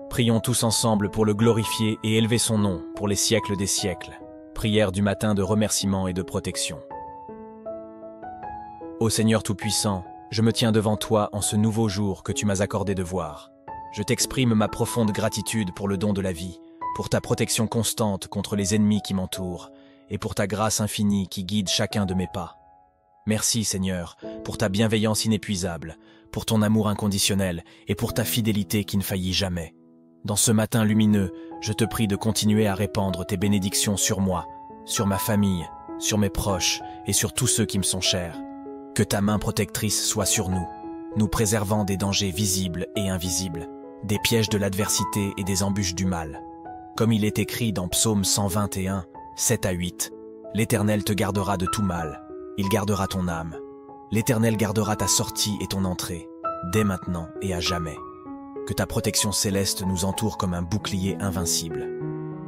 Prions tous ensemble pour le glorifier et élever son nom pour les siècles des siècles. Prière du matin de remerciement et de protection. Ô Seigneur Tout-Puissant, je me tiens devant toi en ce nouveau jour que tu m'as accordé de voir. Je t'exprime ma profonde gratitude pour le don de la vie, pour ta protection constante contre les ennemis qui m'entourent, et pour ta grâce infinie qui guide chacun de mes pas. Merci Seigneur, pour ta bienveillance inépuisable, pour ton amour inconditionnel et pour ta fidélité qui ne faillit jamais. Dans ce matin lumineux, je te prie de continuer à répandre tes bénédictions sur moi, sur ma famille, sur mes proches et sur tous ceux qui me sont chers. Que ta main protectrice soit sur nous, nous préservant des dangers visibles et invisibles, des pièges de l'adversité et des embûches du mal. Comme il est écrit dans Psaume 121, 7 à 8, « L'Éternel te gardera de tout mal, il gardera ton âme. L'Éternel gardera ta sortie et ton entrée, dès maintenant et à jamais. » Que ta protection céleste nous entoure comme un bouclier invincible.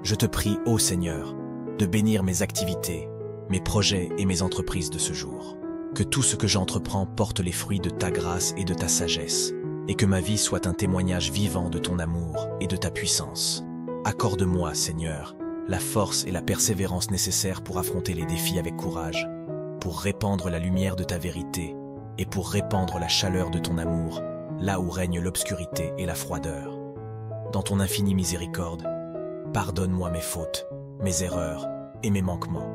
Je te prie, ô Seigneur, de bénir mes activités, mes projets et mes entreprises de ce jour. Que tout ce que j'entreprends porte les fruits de ta grâce et de ta sagesse, et que ma vie soit un témoignage vivant de ton amour et de ta puissance. Accorde-moi, Seigneur, la force et la persévérance nécessaires pour affronter les défis avec courage, pour répandre la lumière de ta vérité et pour répandre la chaleur de ton amour, là où règne l'obscurité et la froideur. Dans ton infinie miséricorde, pardonne-moi mes fautes, mes erreurs et mes manquements.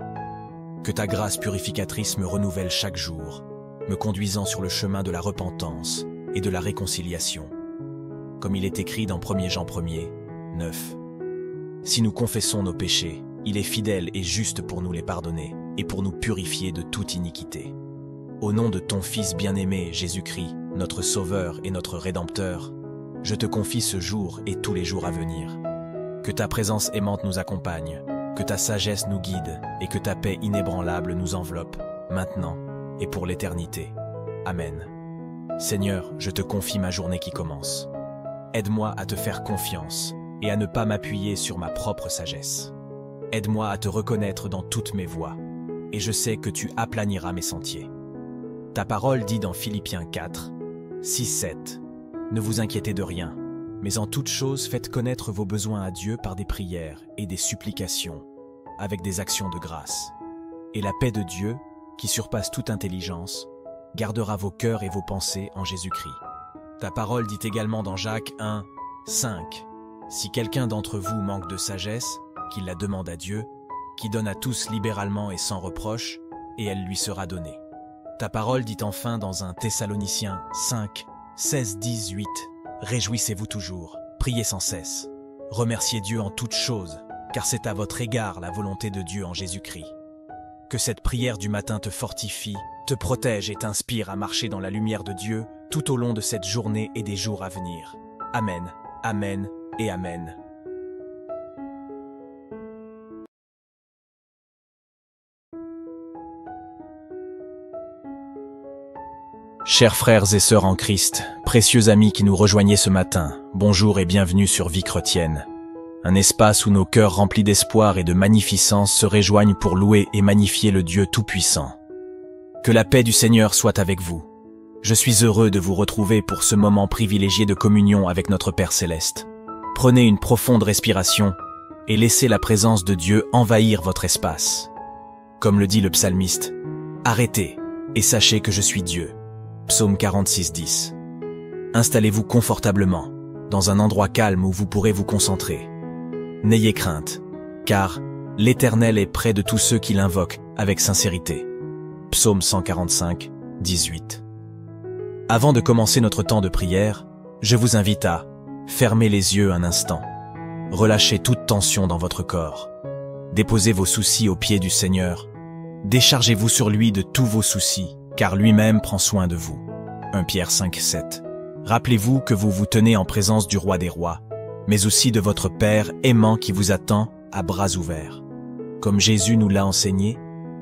Que ta grâce purificatrice me renouvelle chaque jour, me conduisant sur le chemin de la repentance et de la réconciliation. Comme il est écrit dans 1 Jean 1er, 9. Si nous confessons nos péchés, il est fidèle et juste pour nous les pardonner et pour nous purifier de toute iniquité. Au nom de ton Fils bien-aimé, Jésus-Christ, notre Sauveur et notre Rédempteur, je te confie ce jour et tous les jours à venir. Que ta présence aimante nous accompagne, que ta sagesse nous guide et que ta paix inébranlable nous enveloppe, maintenant et pour l'éternité. Amen. Seigneur, je te confie ma journée qui commence. Aide-moi à te faire confiance et à ne pas m'appuyer sur ma propre sagesse. Aide-moi à te reconnaître dans toutes mes voies, et je sais que tu aplaniras mes sentiers. Ta parole dit dans Philippiens 4, 6-7, « Ne vous inquiétez de rien, mais en toute chose faites connaître vos besoins à Dieu par des prières et des supplications. avec des actions de grâce. Et la paix de Dieu, qui surpasse toute intelligence, gardera vos cœurs et vos pensées en Jésus-Christ. Ta parole dit également dans Jacques 1, 5. Si quelqu'un d'entre vous manque de sagesse, qu'il la demande à Dieu, qui donne à tous libéralement et sans reproche, et elle lui sera donnée. Ta parole dit enfin dans 1 Thessaloniciens 5, 16, 18. Réjouissez-vous toujours, priez sans cesse. Remerciez Dieu en toutes choses, car c'est à votre égard la volonté de Dieu en Jésus-Christ. Que cette prière du matin te fortifie, te protège et t'inspire à marcher dans la lumière de Dieu tout au long de cette journée et des jours à venir. Amen, Amen et Amen. Chers frères et sœurs en Christ, précieux amis qui nous rejoignez ce matin, bonjour et bienvenue sur Vie chrétienne. Un espace où nos cœurs remplis d'espoir et de magnificence se rejoignent pour louer et magnifier le Dieu Tout-Puissant. Que la paix du Seigneur soit avec vous. Je suis heureux de vous retrouver pour ce moment privilégié de communion avec notre Père Céleste. Prenez une profonde respiration et laissez la présence de Dieu envahir votre espace. Comme le dit le psalmiste, « Arrêtez et sachez que je suis Dieu ». Psaume 46, 10. Installez-vous confortablement, dans un endroit calme où vous pourrez vous concentrer. N'ayez crainte, car l'Éternel est près de tous ceux qui l'invoquent avec sincérité. Psaume 145, 18. Avant de commencer notre temps de prière, je vous invite à fermer les yeux un instant. Relâchez toute tension dans votre corps. Déposez vos soucis aux pieds du Seigneur. Déchargez-vous sur lui de tous vos soucis, car lui-même prend soin de vous. 1 Pierre 5, 7. Rappelez-vous que vous vous tenez en présence du Roi des Rois, mais aussi de votre Père aimant qui vous attend à bras ouverts. Comme Jésus nous l'a enseigné,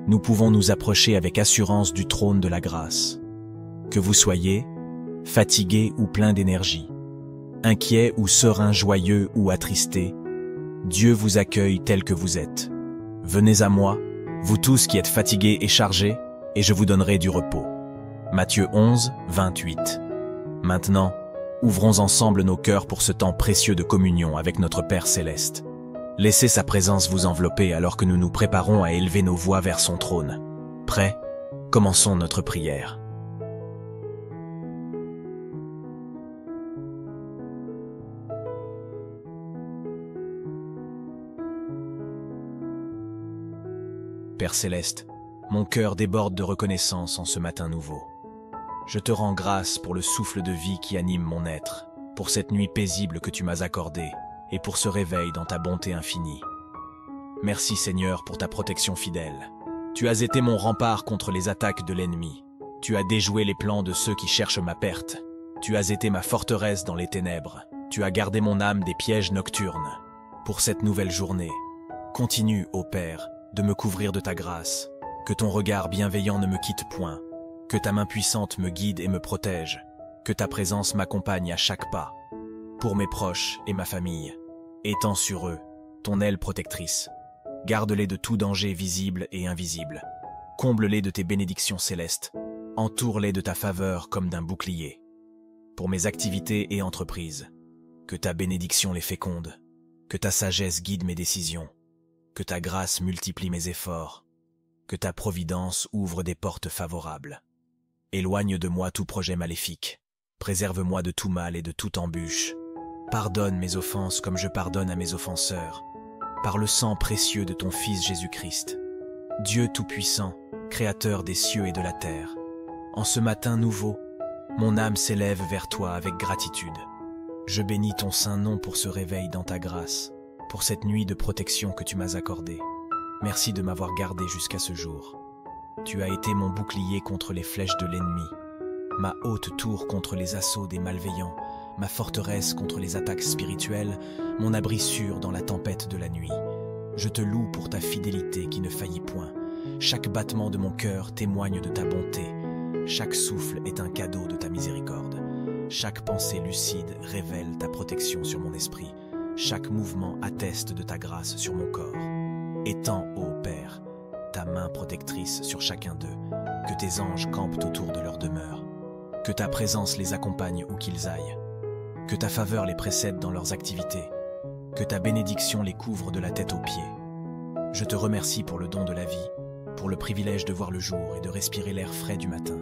nous pouvons nous approcher avec assurance du trône de la grâce. Que vous soyez fatigué ou plein d'énergie, inquiet ou serein, joyeux ou attristé, Dieu vous accueille tel que vous êtes. Venez à moi, vous tous qui êtes fatigués et chargés, et je vous donnerai du repos. Matthieu 11, 28. Maintenant, ouvrons ensemble nos cœurs pour ce temps précieux de communion avec notre Père Céleste. Laissez sa présence vous envelopper alors que nous nous préparons à élever nos voix vers son trône. Prêts? Commençons notre prière. Père Céleste, mon cœur déborde de reconnaissance en ce matin nouveau. Je te rends grâce pour le souffle de vie qui anime mon être, pour cette nuit paisible que tu m'as accordée et pour ce réveil dans ta bonté infinie. Merci Seigneur pour ta protection fidèle. Tu as été mon rempart contre les attaques de l'ennemi. Tu as déjoué les plans de ceux qui cherchent ma perte. Tu as été ma forteresse dans les ténèbres. Tu as gardé mon âme des pièges nocturnes. Pour cette nouvelle journée, continue, ô Père, de me couvrir de ta grâce. Que ton regard bienveillant ne me quitte point, que ta main puissante me guide et me protège, que ta présence m'accompagne à chaque pas. Pour mes proches et ma famille, étends sur eux ton aile protectrice. Garde-les de tout danger visible et invisible. Comble-les de tes bénédictions célestes. Entoure-les de ta faveur comme d'un bouclier. Pour mes activités et entreprises, que ta bénédiction les féconde, que ta sagesse guide mes décisions, que ta grâce multiplie mes efforts, que ta providence ouvre des portes favorables. Éloigne de moi tout projet maléfique. Préserve-moi de tout mal et de toute embûche. Pardonne mes offenses comme je pardonne à mes offenseurs. Par le sang précieux de ton Fils Jésus-Christ. Dieu Tout-Puissant, Créateur des cieux et de la terre. En ce matin nouveau, mon âme s'élève vers toi avec gratitude. Je bénis ton saint nom pour ce réveil dans ta grâce, pour cette nuit de protection que tu m'as accordée. Merci de m'avoir gardé jusqu'à ce jour. Tu as été mon bouclier contre les flèches de l'ennemi, ma haute tour contre les assauts des malveillants, ma forteresse contre les attaques spirituelles, mon abri sûr dans la tempête de la nuit. Je te loue pour ta fidélité qui ne faillit point. Chaque battement de mon cœur témoigne de ta bonté. Chaque souffle est un cadeau de ta miséricorde. Chaque pensée lucide révèle ta protection sur mon esprit. Chaque mouvement atteste de ta grâce sur mon corps. Étends, ô Père, ta main protectrice sur chacun d'eux, que tes anges campent autour de leur demeure, que ta présence les accompagne où qu'ils aillent, que ta faveur les précède dans leurs activités, que ta bénédiction les couvre de la tête aux pieds. Je te remercie pour le don de la vie, pour le privilège de voir le jour et de respirer l'air frais du matin.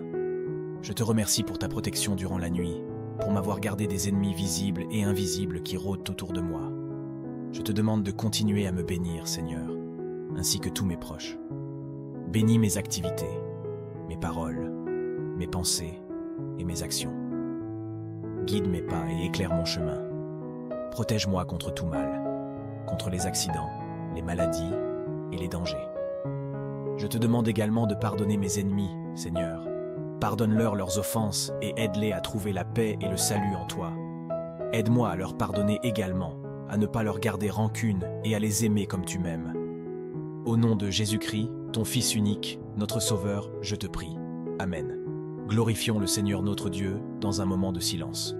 Je te remercie pour ta protection durant la nuit, pour m'avoir gardé des ennemis visibles et invisibles qui rôdent autour de moi. Je te demande de continuer à me bénir, Seigneur, ainsi que tous mes proches. Bénis mes activités, mes paroles, mes pensées et mes actions. Guide mes pas et éclaire mon chemin. Protège-moi contre tout mal, contre les accidents, les maladies et les dangers. Je te demande également de pardonner mes ennemis, Seigneur. Pardonne-leur leurs offenses et aide-les à trouver la paix et le salut en toi. Aide-moi à leur pardonner également, à ne pas leur garder rancune et à les aimer comme tu m'aimes. Au nom de Jésus-Christ, ton Fils unique, notre Sauveur, je te prie. Amen. Glorifions le Seigneur notre Dieu dans un moment de silence.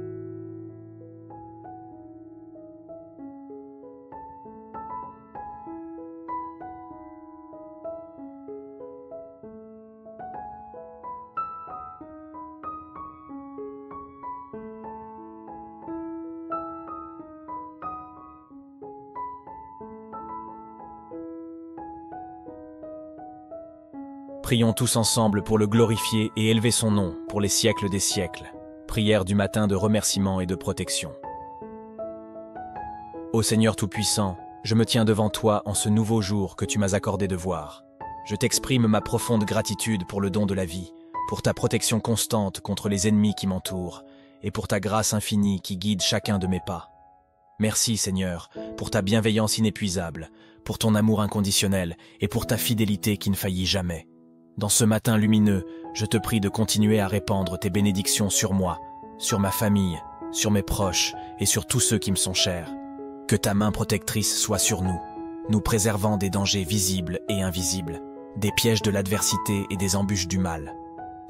Prions tous ensemble pour le glorifier et élever son nom pour les siècles des siècles. Prière du matin de remerciement et de protection. Ô Seigneur Tout-Puissant, je me tiens devant toi en ce nouveau jour que tu m'as accordé de voir. Je t'exprime ma profonde gratitude pour le don de la vie, pour ta protection constante contre les ennemis qui m'entourent, et pour ta grâce infinie qui guide chacun de mes pas. Merci Seigneur, pour ta bienveillance inépuisable, pour ton amour inconditionnel et pour ta fidélité qui ne faillit jamais. Dans ce matin lumineux, je te prie de continuer à répandre tes bénédictions sur moi, sur ma famille, sur mes proches et sur tous ceux qui me sont chers. Que ta main protectrice soit sur nous, nous préservant des dangers visibles et invisibles, des pièges de l'adversité et des embûches du mal.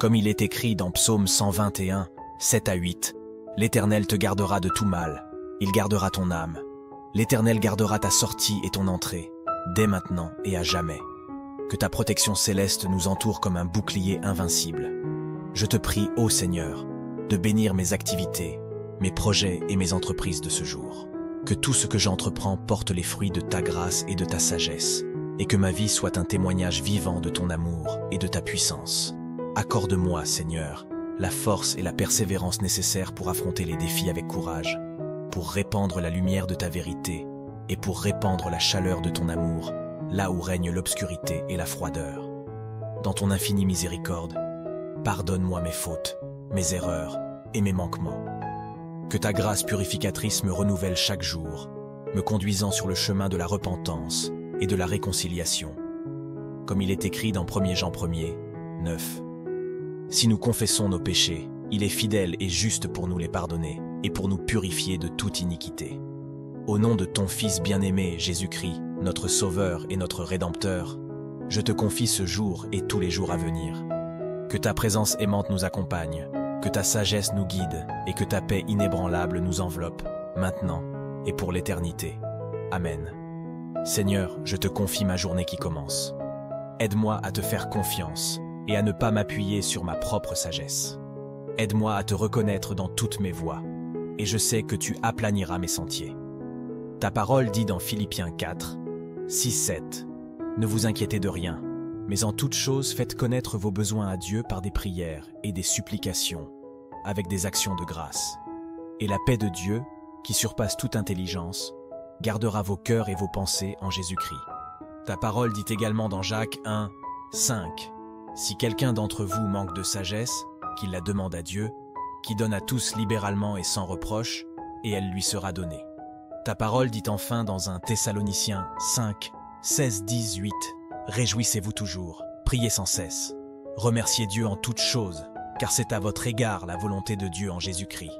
Comme il est écrit dans Psaume 121, 7 à 8, « L'Éternel te gardera de tout mal, il gardera ton âme. L'Éternel gardera ta sortie et ton entrée, dès maintenant et à jamais. » Que ta protection céleste nous entoure comme un bouclier invincible. Je te prie, ô Seigneur, de bénir mes activités, mes projets et mes entreprises de ce jour. Que tout ce que j'entreprends porte les fruits de ta grâce et de ta sagesse, et que ma vie soit un témoignage vivant de ton amour et de ta puissance. Accorde-moi, Seigneur, la force et la persévérance nécessaires pour affronter les défis avec courage, pour répandre la lumière de ta vérité et pour répandre la chaleur de ton amour, là où règne l'obscurité et la froideur. Dans ton infinie miséricorde, pardonne-moi mes fautes, mes erreurs et mes manquements. Que ta grâce purificatrice me renouvelle chaque jour, me conduisant sur le chemin de la repentance et de la réconciliation. Comme il est écrit dans 1 Jean 1er, 9. Si nous confessons nos péchés, il est fidèle et juste pour nous les pardonner et pour nous purifier de toute iniquité. Au nom de ton Fils bien-aimé, Jésus-Christ, notre Sauveur et notre Rédempteur, je te confie ce jour et tous les jours à venir. Que ta présence aimante nous accompagne, que ta sagesse nous guide et que ta paix inébranlable nous enveloppe, maintenant et pour l'éternité. Amen. Seigneur, je te confie ma journée qui commence. Aide-moi à te faire confiance et à ne pas m'appuyer sur ma propre sagesse. Aide-moi à te reconnaître dans toutes mes voies, et je sais que tu aplaniras mes sentiers. Ta parole dit dans Philippiens 4, 6-7, « Ne vous inquiétez de rien, mais en toute chose faites connaître vos besoins à Dieu par des prières et des supplications, avec des actions de grâce. Et la paix de Dieu, qui surpasse toute intelligence, gardera vos cœurs et vos pensées en Jésus-Christ. » Ta parole dit également dans Jacques 1, 5, « Si quelqu'un d'entre vous manque de sagesse, qu'il la demande à Dieu, qui donne à tous libéralement et sans reproche, et elle lui sera donnée. » Ta parole dit enfin dans 1 Thessaloniciens 5, 16-18, « Réjouissez-vous toujours, priez sans cesse. Remerciez Dieu en toutes choses, car c'est à votre égard la volonté de Dieu en Jésus-Christ. »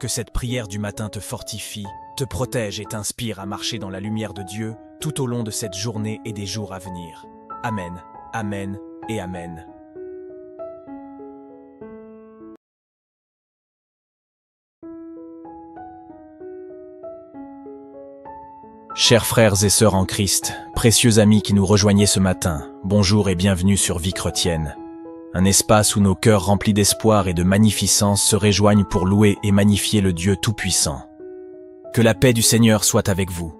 Que cette prière du matin te fortifie, te protège et t'inspire à marcher dans la lumière de Dieu tout au long de cette journée et des jours à venir. Amen, Amen et Amen. Chers frères et sœurs en Christ, précieux amis qui nous rejoignez ce matin, bonjour et bienvenue sur Vie chrétienne. Un espace où nos cœurs remplis d'espoir et de magnificence se rejoignent pour louer et magnifier le Dieu Tout-Puissant. Que la paix du Seigneur soit avec vous.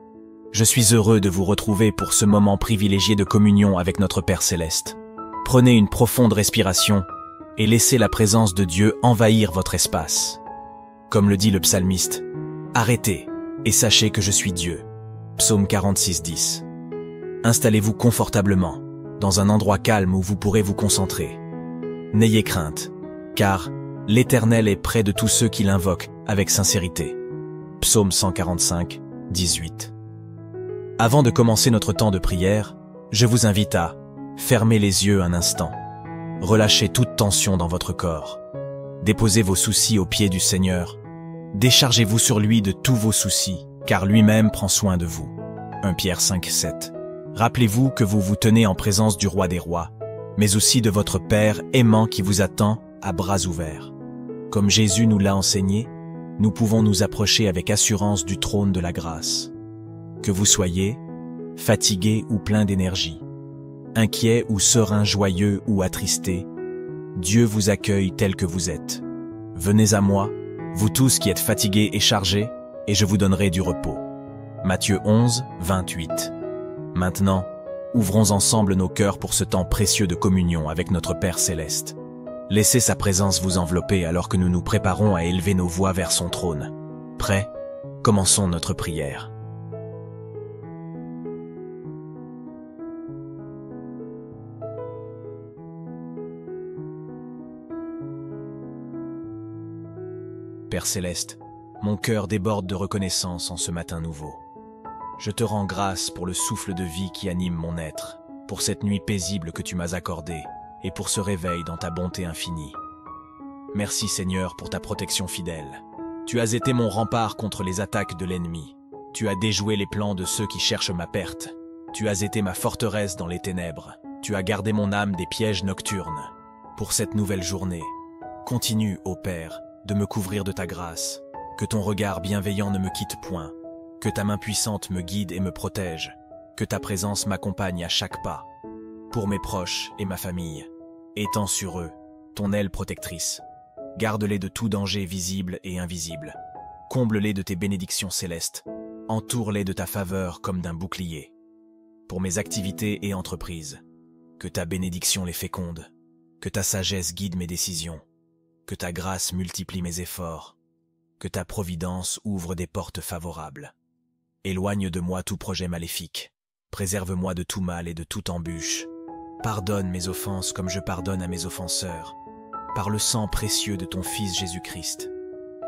Je suis heureux de vous retrouver pour ce moment privilégié de communion avec notre Père Céleste. Prenez une profonde respiration et laissez la présence de Dieu envahir votre espace. Comme le dit le psalmiste, « Arrêtez et sachez que je suis Dieu » Psaume 46, 10. Installez-vous confortablement, dans un endroit calme où vous pourrez vous concentrer. N'ayez crainte, car l'Éternel est près de tous ceux qui l'invoquent avec sincérité. Psaume 145, 18. Avant de commencer notre temps de prière, je vous invite à fermer les yeux un instant. Relâchez toute tension dans votre corps. Déposez vos soucis aux pieds du Seigneur. Déchargez-vous sur lui de tous vos soucis, car lui-même prend soin de vous. 1 Pierre 5, 7. Rappelez-vous que vous vous tenez en présence du Roi des Rois, mais aussi de votre Père aimant qui vous attend à bras ouverts. Comme Jésus nous l'a enseigné, nous pouvons nous approcher avec assurance du trône de la grâce. Que vous soyez fatigué ou plein d'énergie, inquiet ou serein, joyeux ou attristé, Dieu vous accueille tel que vous êtes. Venez à moi, vous tous qui êtes fatigués et chargés, et je vous donnerai du repos. Matthieu 11, 28. Maintenant, ouvrons ensemble nos cœurs pour ce temps précieux de communion avec notre Père Céleste. Laissez sa présence vous envelopper alors que nous nous préparons à élever nos voix vers son trône. Prêts? Commençons notre prière. Père Céleste, mon cœur déborde de reconnaissance en ce matin nouveau. Je te rends grâce pour le souffle de vie qui anime mon être, pour cette nuit paisible que tu m'as accordée et pour ce réveil dans ta bonté infinie. Merci Seigneur pour ta protection fidèle. Tu as été mon rempart contre les attaques de l'ennemi. Tu as déjoué les plans de ceux qui cherchent ma perte. Tu as été ma forteresse dans les ténèbres. Tu as gardé mon âme des pièges nocturnes. Pour cette nouvelle journée, continue, ô Père, de me couvrir de ta grâce, que ton regard bienveillant ne me quitte point, que ta main puissante me guide et me protège, que ta présence m'accompagne à chaque pas. Pour mes proches et ma famille, étends sur eux ton aile protectrice. Garde-les de tout danger visible et invisible. Comble-les de tes bénédictions célestes. Entoure-les de ta faveur comme d'un bouclier. Pour mes activités et entreprises, que ta bénédiction les féconde, que ta sagesse guide mes décisions, que ta grâce multiplie mes efforts, que ta providence ouvre des portes favorables. Éloigne de moi tout projet maléfique, préserve-moi de tout mal et de toute embûche. Pardonne mes offenses comme je pardonne à mes offenseurs, par le sang précieux de ton Fils Jésus-Christ.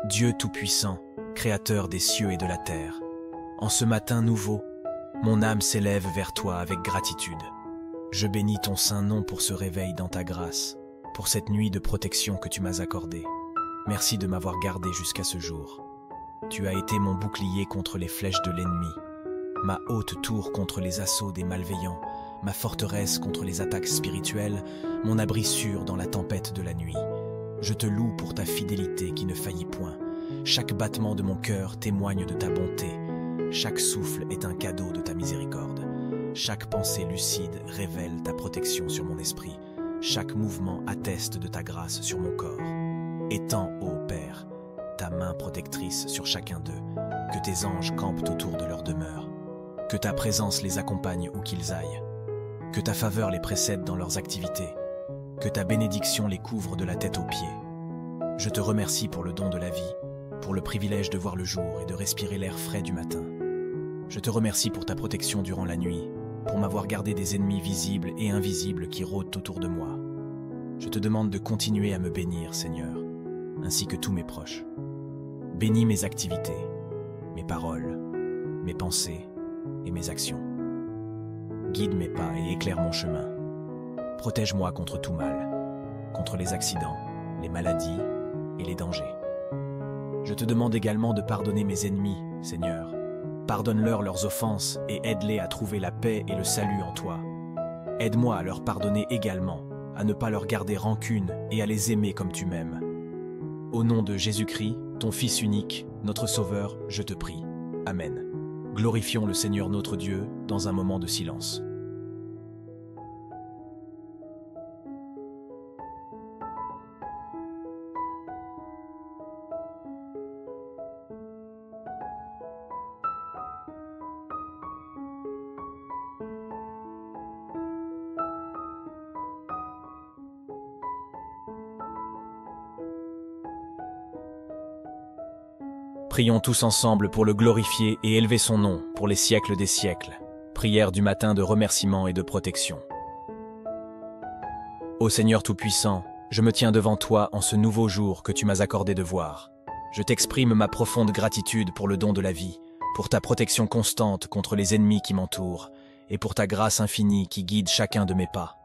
Dieu Tout-Puissant, Créateur des cieux et de la terre, en ce matin nouveau, mon âme s'élève vers toi avec gratitude. Je bénis ton saint nom pour ce réveil dans ta grâce, pour cette nuit de protection que tu m'as accordée. Merci de m'avoir gardé jusqu'à ce jour. Tu as été mon bouclier contre les flèches de l'ennemi, ma haute tour contre les assauts des malveillants, ma forteresse contre les attaques spirituelles, mon abri sûr dans la tempête de la nuit. Je te loue pour ta fidélité qui ne faillit point. Chaque battement de mon cœur témoigne de ta bonté. Chaque souffle est un cadeau de ta miséricorde. Chaque pensée lucide révèle ta protection sur mon esprit. Chaque mouvement atteste de ta grâce sur mon corps. Étends, ô Père, ta main protectrice sur chacun d'eux, que tes anges campent autour de leur demeure, que ta présence les accompagne où qu'ils aillent, que ta faveur les précède dans leurs activités, que ta bénédiction les couvre de la tête aux pieds. Je te remercie pour le don de la vie, pour le privilège de voir le jour et de respirer l'air frais du matin. Je te remercie pour ta protection durant la nuit, pour m'avoir gardé des ennemis visibles et invisibles qui rôdent autour de moi. Je te demande de continuer à me bénir, Seigneur, ainsi que tous mes proches. Bénis mes activités, mes paroles, mes pensées et mes actions. Guide mes pas et éclaire mon chemin. Protège-moi contre tout mal, contre les accidents, les maladies et les dangers. Je te demande également de pardonner mes ennemis, Seigneur. Pardonne-leur leurs offenses et aide-les à trouver la paix et le salut en toi. Aide-moi à leur pardonner également, à ne pas leur garder rancune et à les aimer comme tu m'aimes. Au nom de Jésus-Christ, ton Fils unique, notre Sauveur, je te prie. Amen. Glorifions le Seigneur notre Dieu dans un moment de silence. Prions tous ensemble pour le glorifier et élever son nom pour les siècles des siècles. Prière du matin de remerciement et de protection. Ô Seigneur Tout-Puissant, je me tiens devant toi en ce nouveau jour que tu m'as accordé de voir. Je t'exprime ma profonde gratitude pour le don de la vie, pour ta protection constante contre les ennemis qui m'entourent, et pour ta grâce infinie qui guide chacun de mes pas.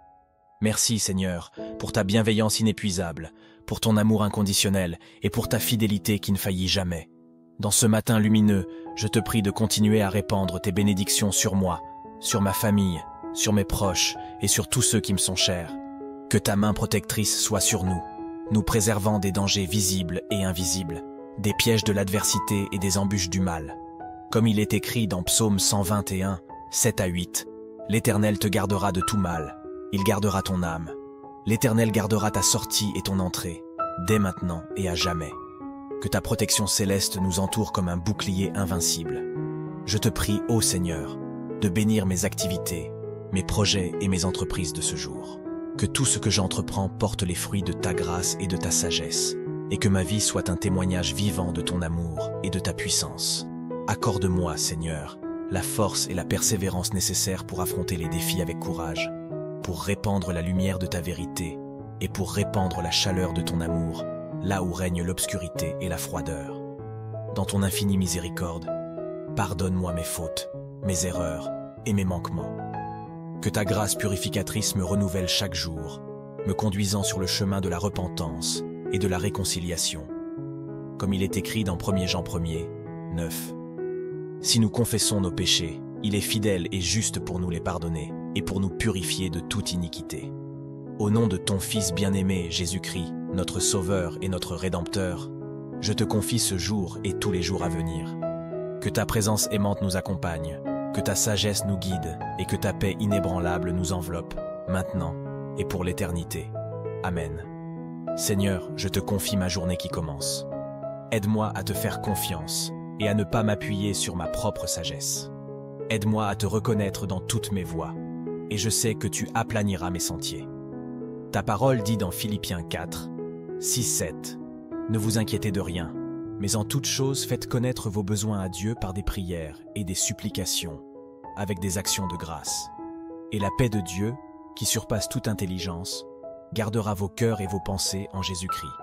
Merci Seigneur, pour ta bienveillance inépuisable, pour ton amour inconditionnel et pour ta fidélité qui ne faillit jamais. Dans ce matin lumineux, je te prie de continuer à répandre tes bénédictions sur moi, sur ma famille, sur mes proches et sur tous ceux qui me sont chers. Que ta main protectrice soit sur nous, nous préservant des dangers visibles et invisibles, des pièges de l'adversité et des embûches du mal. Comme il est écrit dans Psaume 121, 7 à 8, « L'Éternel te gardera de tout mal, il gardera ton âme. L'Éternel gardera ta sortie et ton entrée, dès maintenant et à jamais. Que ta protection céleste nous entoure comme un bouclier invincible. Je te prie, ô Seigneur, de bénir mes activités, mes projets et mes entreprises de ce jour. Que tout ce que j'entreprends porte les fruits de ta grâce et de ta sagesse, et que ma vie soit un témoignage vivant de ton amour et de ta puissance. Accorde-moi, Seigneur, la force et la persévérance nécessaires pour affronter les défis avec courage, pour répandre la lumière de ta vérité et pour répandre la chaleur de ton amour, là où règne l'obscurité et la froideur. Dans ton infinie miséricorde, pardonne-moi mes fautes, mes erreurs et mes manquements. Que ta grâce purificatrice me renouvelle chaque jour, me conduisant sur le chemin de la repentance et de la réconciliation. Comme il est écrit dans 1 Jean 1er, 9. Si nous confessons nos péchés, il est fidèle et juste pour nous les pardonner et pour nous purifier de toute iniquité. Au nom de ton Fils bien-aimé, Jésus-Christ, notre Sauveur et notre Rédempteur, je te confie ce jour et tous les jours à venir. Que ta présence aimante nous accompagne, que ta sagesse nous guide et que ta paix inébranlable nous enveloppe, maintenant et pour l'éternité. Amen. Seigneur, je te confie ma journée qui commence. Aide-moi à te faire confiance et à ne pas m'appuyer sur ma propre sagesse. Aide-moi à te reconnaître dans toutes mes voies, et je sais que tu aplaniras mes sentiers. Ta parole dit dans Philippiens 4, 6-7, « Ne vous inquiétez de rien, mais en toute chose faites connaître vos besoins à Dieu par des prières et des supplications, avec des actions de grâce. Et la paix de Dieu, qui surpasse toute intelligence, gardera vos cœurs et vos pensées en Jésus-Christ. »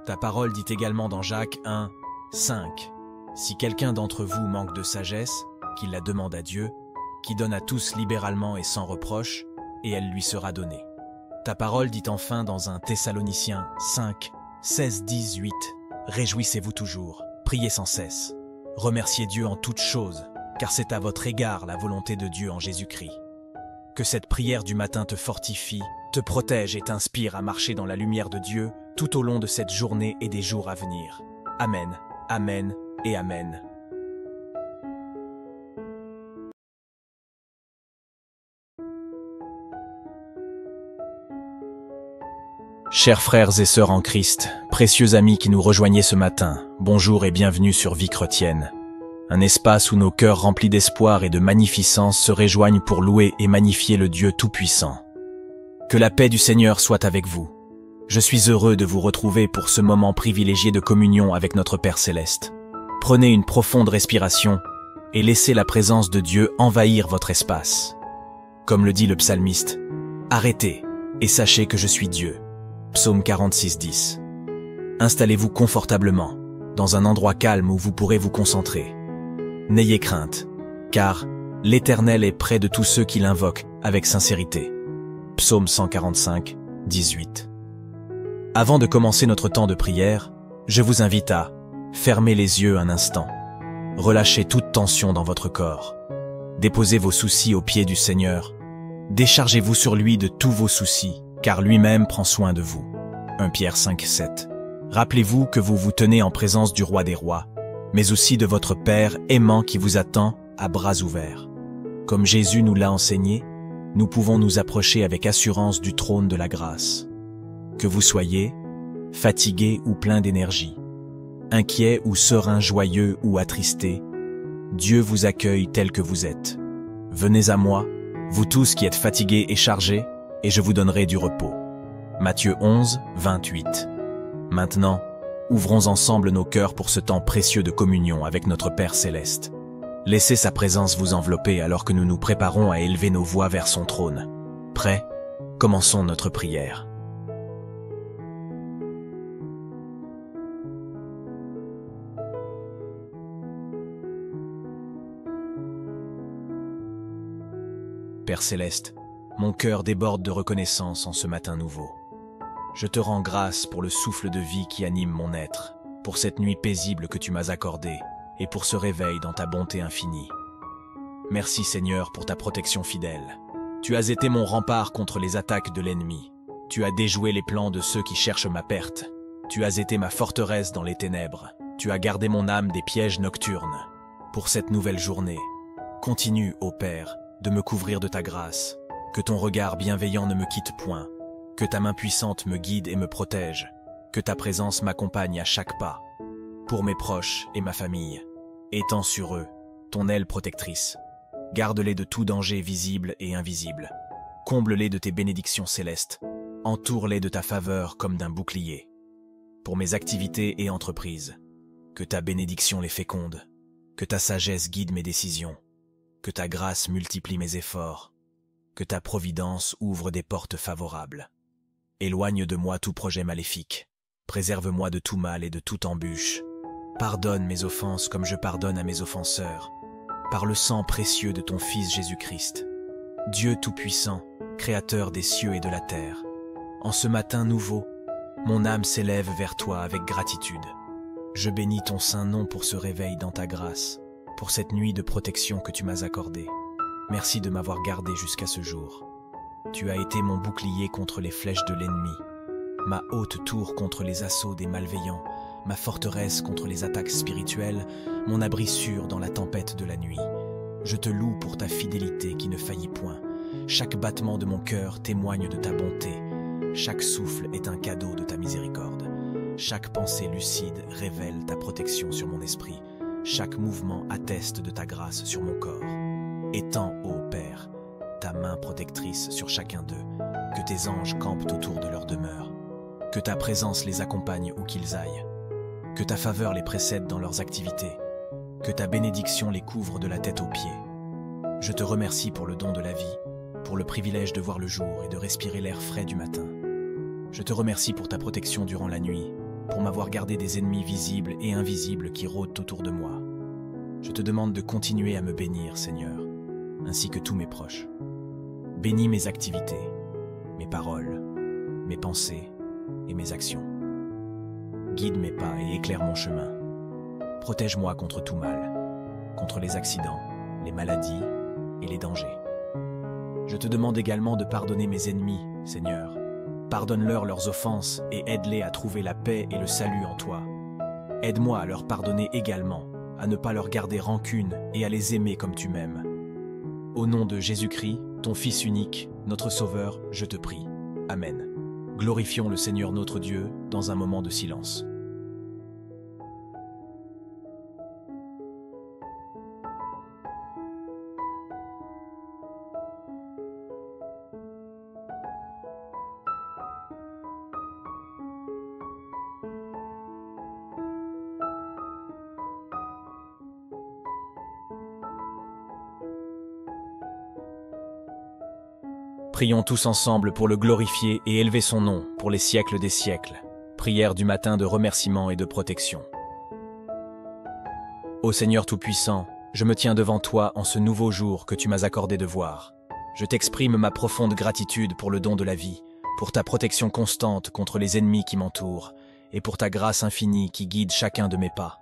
Ta parole dit également dans Jacques 1, 5, « Si quelqu'un d'entre vous manque de sagesse, qu'il la demande à Dieu, qui donne à tous libéralement et sans reproche, et elle lui sera donnée. » Ta parole dit enfin dans 1 Thessaloniciens 5, 16-18, « Réjouissez-vous toujours, priez sans cesse. Remerciez Dieu en toutes choses, car c'est à votre égard la volonté de Dieu en Jésus-Christ. » Que cette prière du matin te fortifie, te protège et t'inspire à marcher dans la lumière de Dieu tout au long de cette journée et des jours à venir. Amen, Amen et Amen. Chers frères et sœurs en Christ, précieux amis qui nous rejoignez ce matin, bonjour et bienvenue sur Vie Chrétienne. Un espace où nos cœurs remplis d'espoir et de magnificence se rejoignent pour louer et magnifier le Dieu Tout-Puissant. Que la paix du Seigneur soit avec vous. Je suis heureux de vous retrouver pour ce moment privilégié de communion avec notre Père Céleste. Prenez une profonde respiration et laissez la présence de Dieu envahir votre espace. Comme le dit le psalmiste, « Arrêtez et sachez que je suis Dieu. » Psaume 46, 10. Installez-vous confortablement, dans un endroit calme où vous pourrez vous concentrer. N'ayez crainte, car l'Éternel est près de tous ceux qui l'invoquent avec sincérité. Psaume 145, 18. Avant de commencer notre temps de prière, je vous invite à fermer les yeux un instant. Relâchez toute tension dans votre corps. Déposez vos soucis aux pieds du Seigneur. Déchargez-vous sur lui de tous vos soucis, car lui-même prend soin de vous. 1 Pierre 5, 7. Rappelez-vous que vous vous tenez en présence du Roi des Rois, mais aussi de votre Père aimant qui vous attend à bras ouverts. Comme Jésus nous l'a enseigné, nous pouvons nous approcher avec assurance du trône de la grâce. Que vous soyez fatigué ou plein d'énergie, inquiet ou serein, joyeux ou attristé, Dieu vous accueille tel que vous êtes. Venez à moi, vous tous qui êtes fatigués et chargés, et je vous donnerai du repos. Matthieu 11, 28. Maintenant, ouvrons ensemble nos cœurs pour ce temps précieux de communion avec notre Père Céleste. Laissez sa présence vous envelopper alors que nous nous préparons à élever nos voix vers son trône. Prêts? Commençons notre prière. Père Céleste, mon cœur déborde de reconnaissance en ce matin nouveau. Je te rends grâce pour le souffle de vie qui anime mon être, pour cette nuit paisible que tu m'as accordée et pour ce réveil dans ta bonté infinie. Merci Seigneur pour ta protection fidèle. Tu as été mon rempart contre les attaques de l'ennemi. Tu as déjoué les plans de ceux qui cherchent ma perte. Tu as été ma forteresse dans les ténèbres. Tu as gardé mon âme des pièges nocturnes. Pour cette nouvelle journée, continue, ô Père, de me couvrir de ta grâce. Que ton regard bienveillant ne me quitte point. Que ta main puissante me guide et me protège. Que ta présence m'accompagne à chaque pas. Pour mes proches et ma famille, étends sur eux ton aile protectrice. Garde-les de tout danger visible et invisible. Comble-les de tes bénédictions célestes. Entoure-les de ta faveur comme d'un bouclier. Pour mes activités et entreprises, que ta bénédiction les féconde. Que ta sagesse guide mes décisions. Que ta grâce multiplie mes efforts. Que ta providence ouvre des portes favorables. Éloigne de moi tout projet maléfique. Préserve-moi de tout mal et de toute embûche. Pardonne mes offenses comme je pardonne à mes offenseurs. Par le sang précieux de ton Fils Jésus-Christ. Dieu Tout-Puissant, Créateur des cieux et de la terre. En ce matin nouveau, mon âme s'élève vers toi avec gratitude. Je bénis ton saint nom pour ce réveil dans ta grâce, pour cette nuit de protection que tu m'as accordée. Merci de m'avoir gardé jusqu'à ce jour. Tu as été mon bouclier contre les flèches de l'ennemi, ma haute tour contre les assauts des malveillants, ma forteresse contre les attaques spirituelles, mon abri sûr dans la tempête de la nuit. Je te loue pour ta fidélité qui ne faillit point. Chaque battement de mon cœur témoigne de ta bonté. Chaque souffle est un cadeau de ta miséricorde. Chaque pensée lucide révèle ta protection sur mon esprit. Chaque mouvement atteste de ta grâce sur mon corps. Étends, ô Père, ta main protectrice sur chacun d'eux, que tes anges campent autour de leur demeure, que ta présence les accompagne où qu'ils aillent, que ta faveur les précède dans leurs activités, que ta bénédiction les couvre de la tête aux pieds. Je te remercie pour le don de la vie, pour le privilège de voir le jour et de respirer l'air frais du matin. Je te remercie pour ta protection durant la nuit, pour m'avoir gardé des ennemis visibles et invisibles qui rôdent autour de moi. Je te demande de continuer à me bénir, Seigneur, ainsi que tous mes proches. Bénis mes activités, mes paroles, mes pensées et mes actions. Guide mes pas et éclaire mon chemin. Protège-moi contre tout mal, contre les accidents, les maladies et les dangers. Je te demande également de pardonner mes ennemis, Seigneur. Pardonne-leur leurs offenses et aide-les à trouver la paix et le salut en toi. Aide-moi à leur pardonner également, à ne pas leur garder rancune et à les aimer comme tu m'aimes. Au nom de Jésus-Christ, ton Fils unique, notre Sauveur, je te prie. Amen. Glorifions le Seigneur notre Dieu dans un moment de silence. Prions tous ensemble pour le glorifier et élever son nom pour les siècles des siècles. Prière du matin de remerciement et de protection. Ô Seigneur Tout-Puissant, je me tiens devant toi en ce nouveau jour que tu m'as accordé de voir. Je t'exprime ma profonde gratitude pour le don de la vie, pour ta protection constante contre les ennemis qui m'entourent, et pour ta grâce infinie qui guide chacun de mes pas.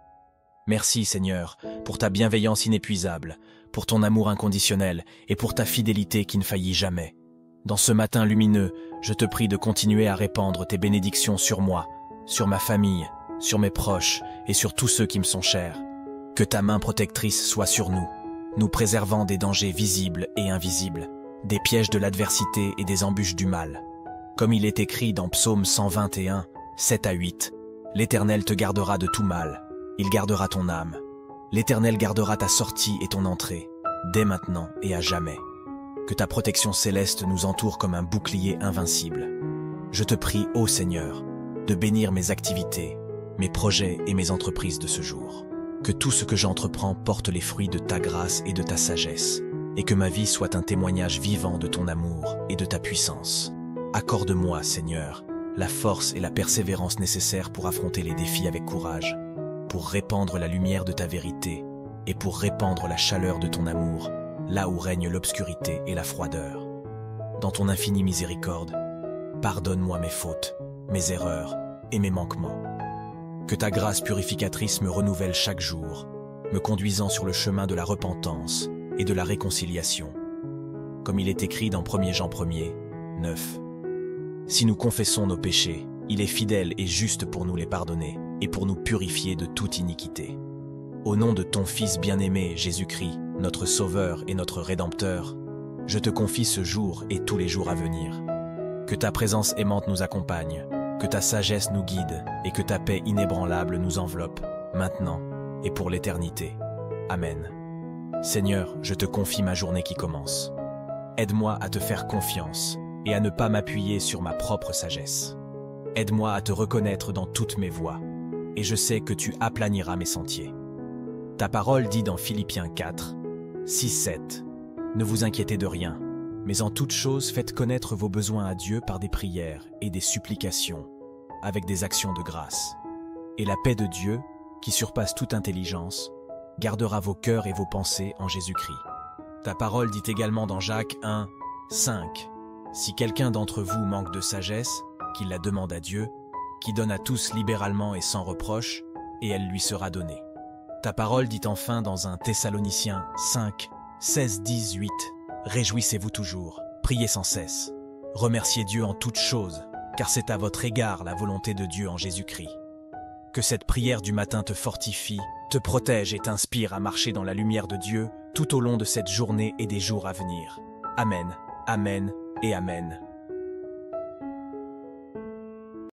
Merci Seigneur, pour ta bienveillance inépuisable, pour ton amour inconditionnel et pour ta fidélité qui ne faillit jamais. Dans ce matin lumineux, je te prie de continuer à répandre tes bénédictions sur moi, sur ma famille, sur mes proches et sur tous ceux qui me sont chers. Que ta main protectrice soit sur nous, nous préservant des dangers visibles et invisibles, des pièges de l'adversité et des embûches du mal. Comme il est écrit dans Psaume 121, 7 à 8, « L'Éternel te gardera de tout mal, il gardera ton âme. L'Éternel gardera ta sortie et ton entrée, dès maintenant et à jamais. » Que ta protection céleste nous entoure comme un bouclier invincible. Je te prie, ô Seigneur, de bénir mes activités, mes projets et mes entreprises de ce jour. Que tout ce que j'entreprends porte les fruits de ta grâce et de ta sagesse, et que ma vie soit un témoignage vivant de ton amour et de ta puissance. Accorde-moi, Seigneur, la force et la persévérance nécessaires pour affronter les défis avec courage, pour répandre la lumière de ta vérité et pour répandre la chaleur de ton amour, là où règne l'obscurité et la froideur. Dans ton infinie miséricorde, pardonne-moi mes fautes, mes erreurs et mes manquements. Que ta grâce purificatrice me renouvelle chaque jour, me conduisant sur le chemin de la repentance et de la réconciliation. Comme il est écrit dans 1 Jean 1er, 9. Si nous confessons nos péchés, il est fidèle et juste pour nous les pardonner et pour nous purifier de toute iniquité. Au nom de ton Fils bien-aimé, Jésus-Christ, notre Sauveur et notre Rédempteur, je te confie ce jour et tous les jours à venir. Que ta présence aimante nous accompagne, que ta sagesse nous guide et que ta paix inébranlable nous enveloppe, maintenant et pour l'éternité. Amen. Seigneur, je te confie ma journée qui commence. Aide-moi à te faire confiance et à ne pas m'appuyer sur ma propre sagesse. Aide-moi à te reconnaître dans toutes mes voies, et je sais que tu aplaniras mes sentiers. Ta parole dit dans Philippiens 4, 6-7, « Ne vous inquiétez de rien, mais en toute chose faites connaître vos besoins à Dieu par des prières et des supplications, avec des actions de grâce. Et la paix de Dieu, qui surpasse toute intelligence, gardera vos cœurs et vos pensées en Jésus-Christ. » Ta parole dit également dans Jacques 1, 5, « Si quelqu'un d'entre vous manque de sagesse, qu'il la demande à Dieu, qui donne à tous libéralement et sans reproche, et elle lui sera donnée. » Ta parole dit enfin dans 1 Thessaloniciens 5, 16-18, « Réjouissez-vous toujours, priez sans cesse. Remerciez Dieu en toutes choses, car c'est à votre égard la volonté de Dieu en Jésus-Christ. » Que cette prière du matin te fortifie, te protège et t'inspire à marcher dans la lumière de Dieu tout au long de cette journée et des jours à venir. Amen, amen et amen.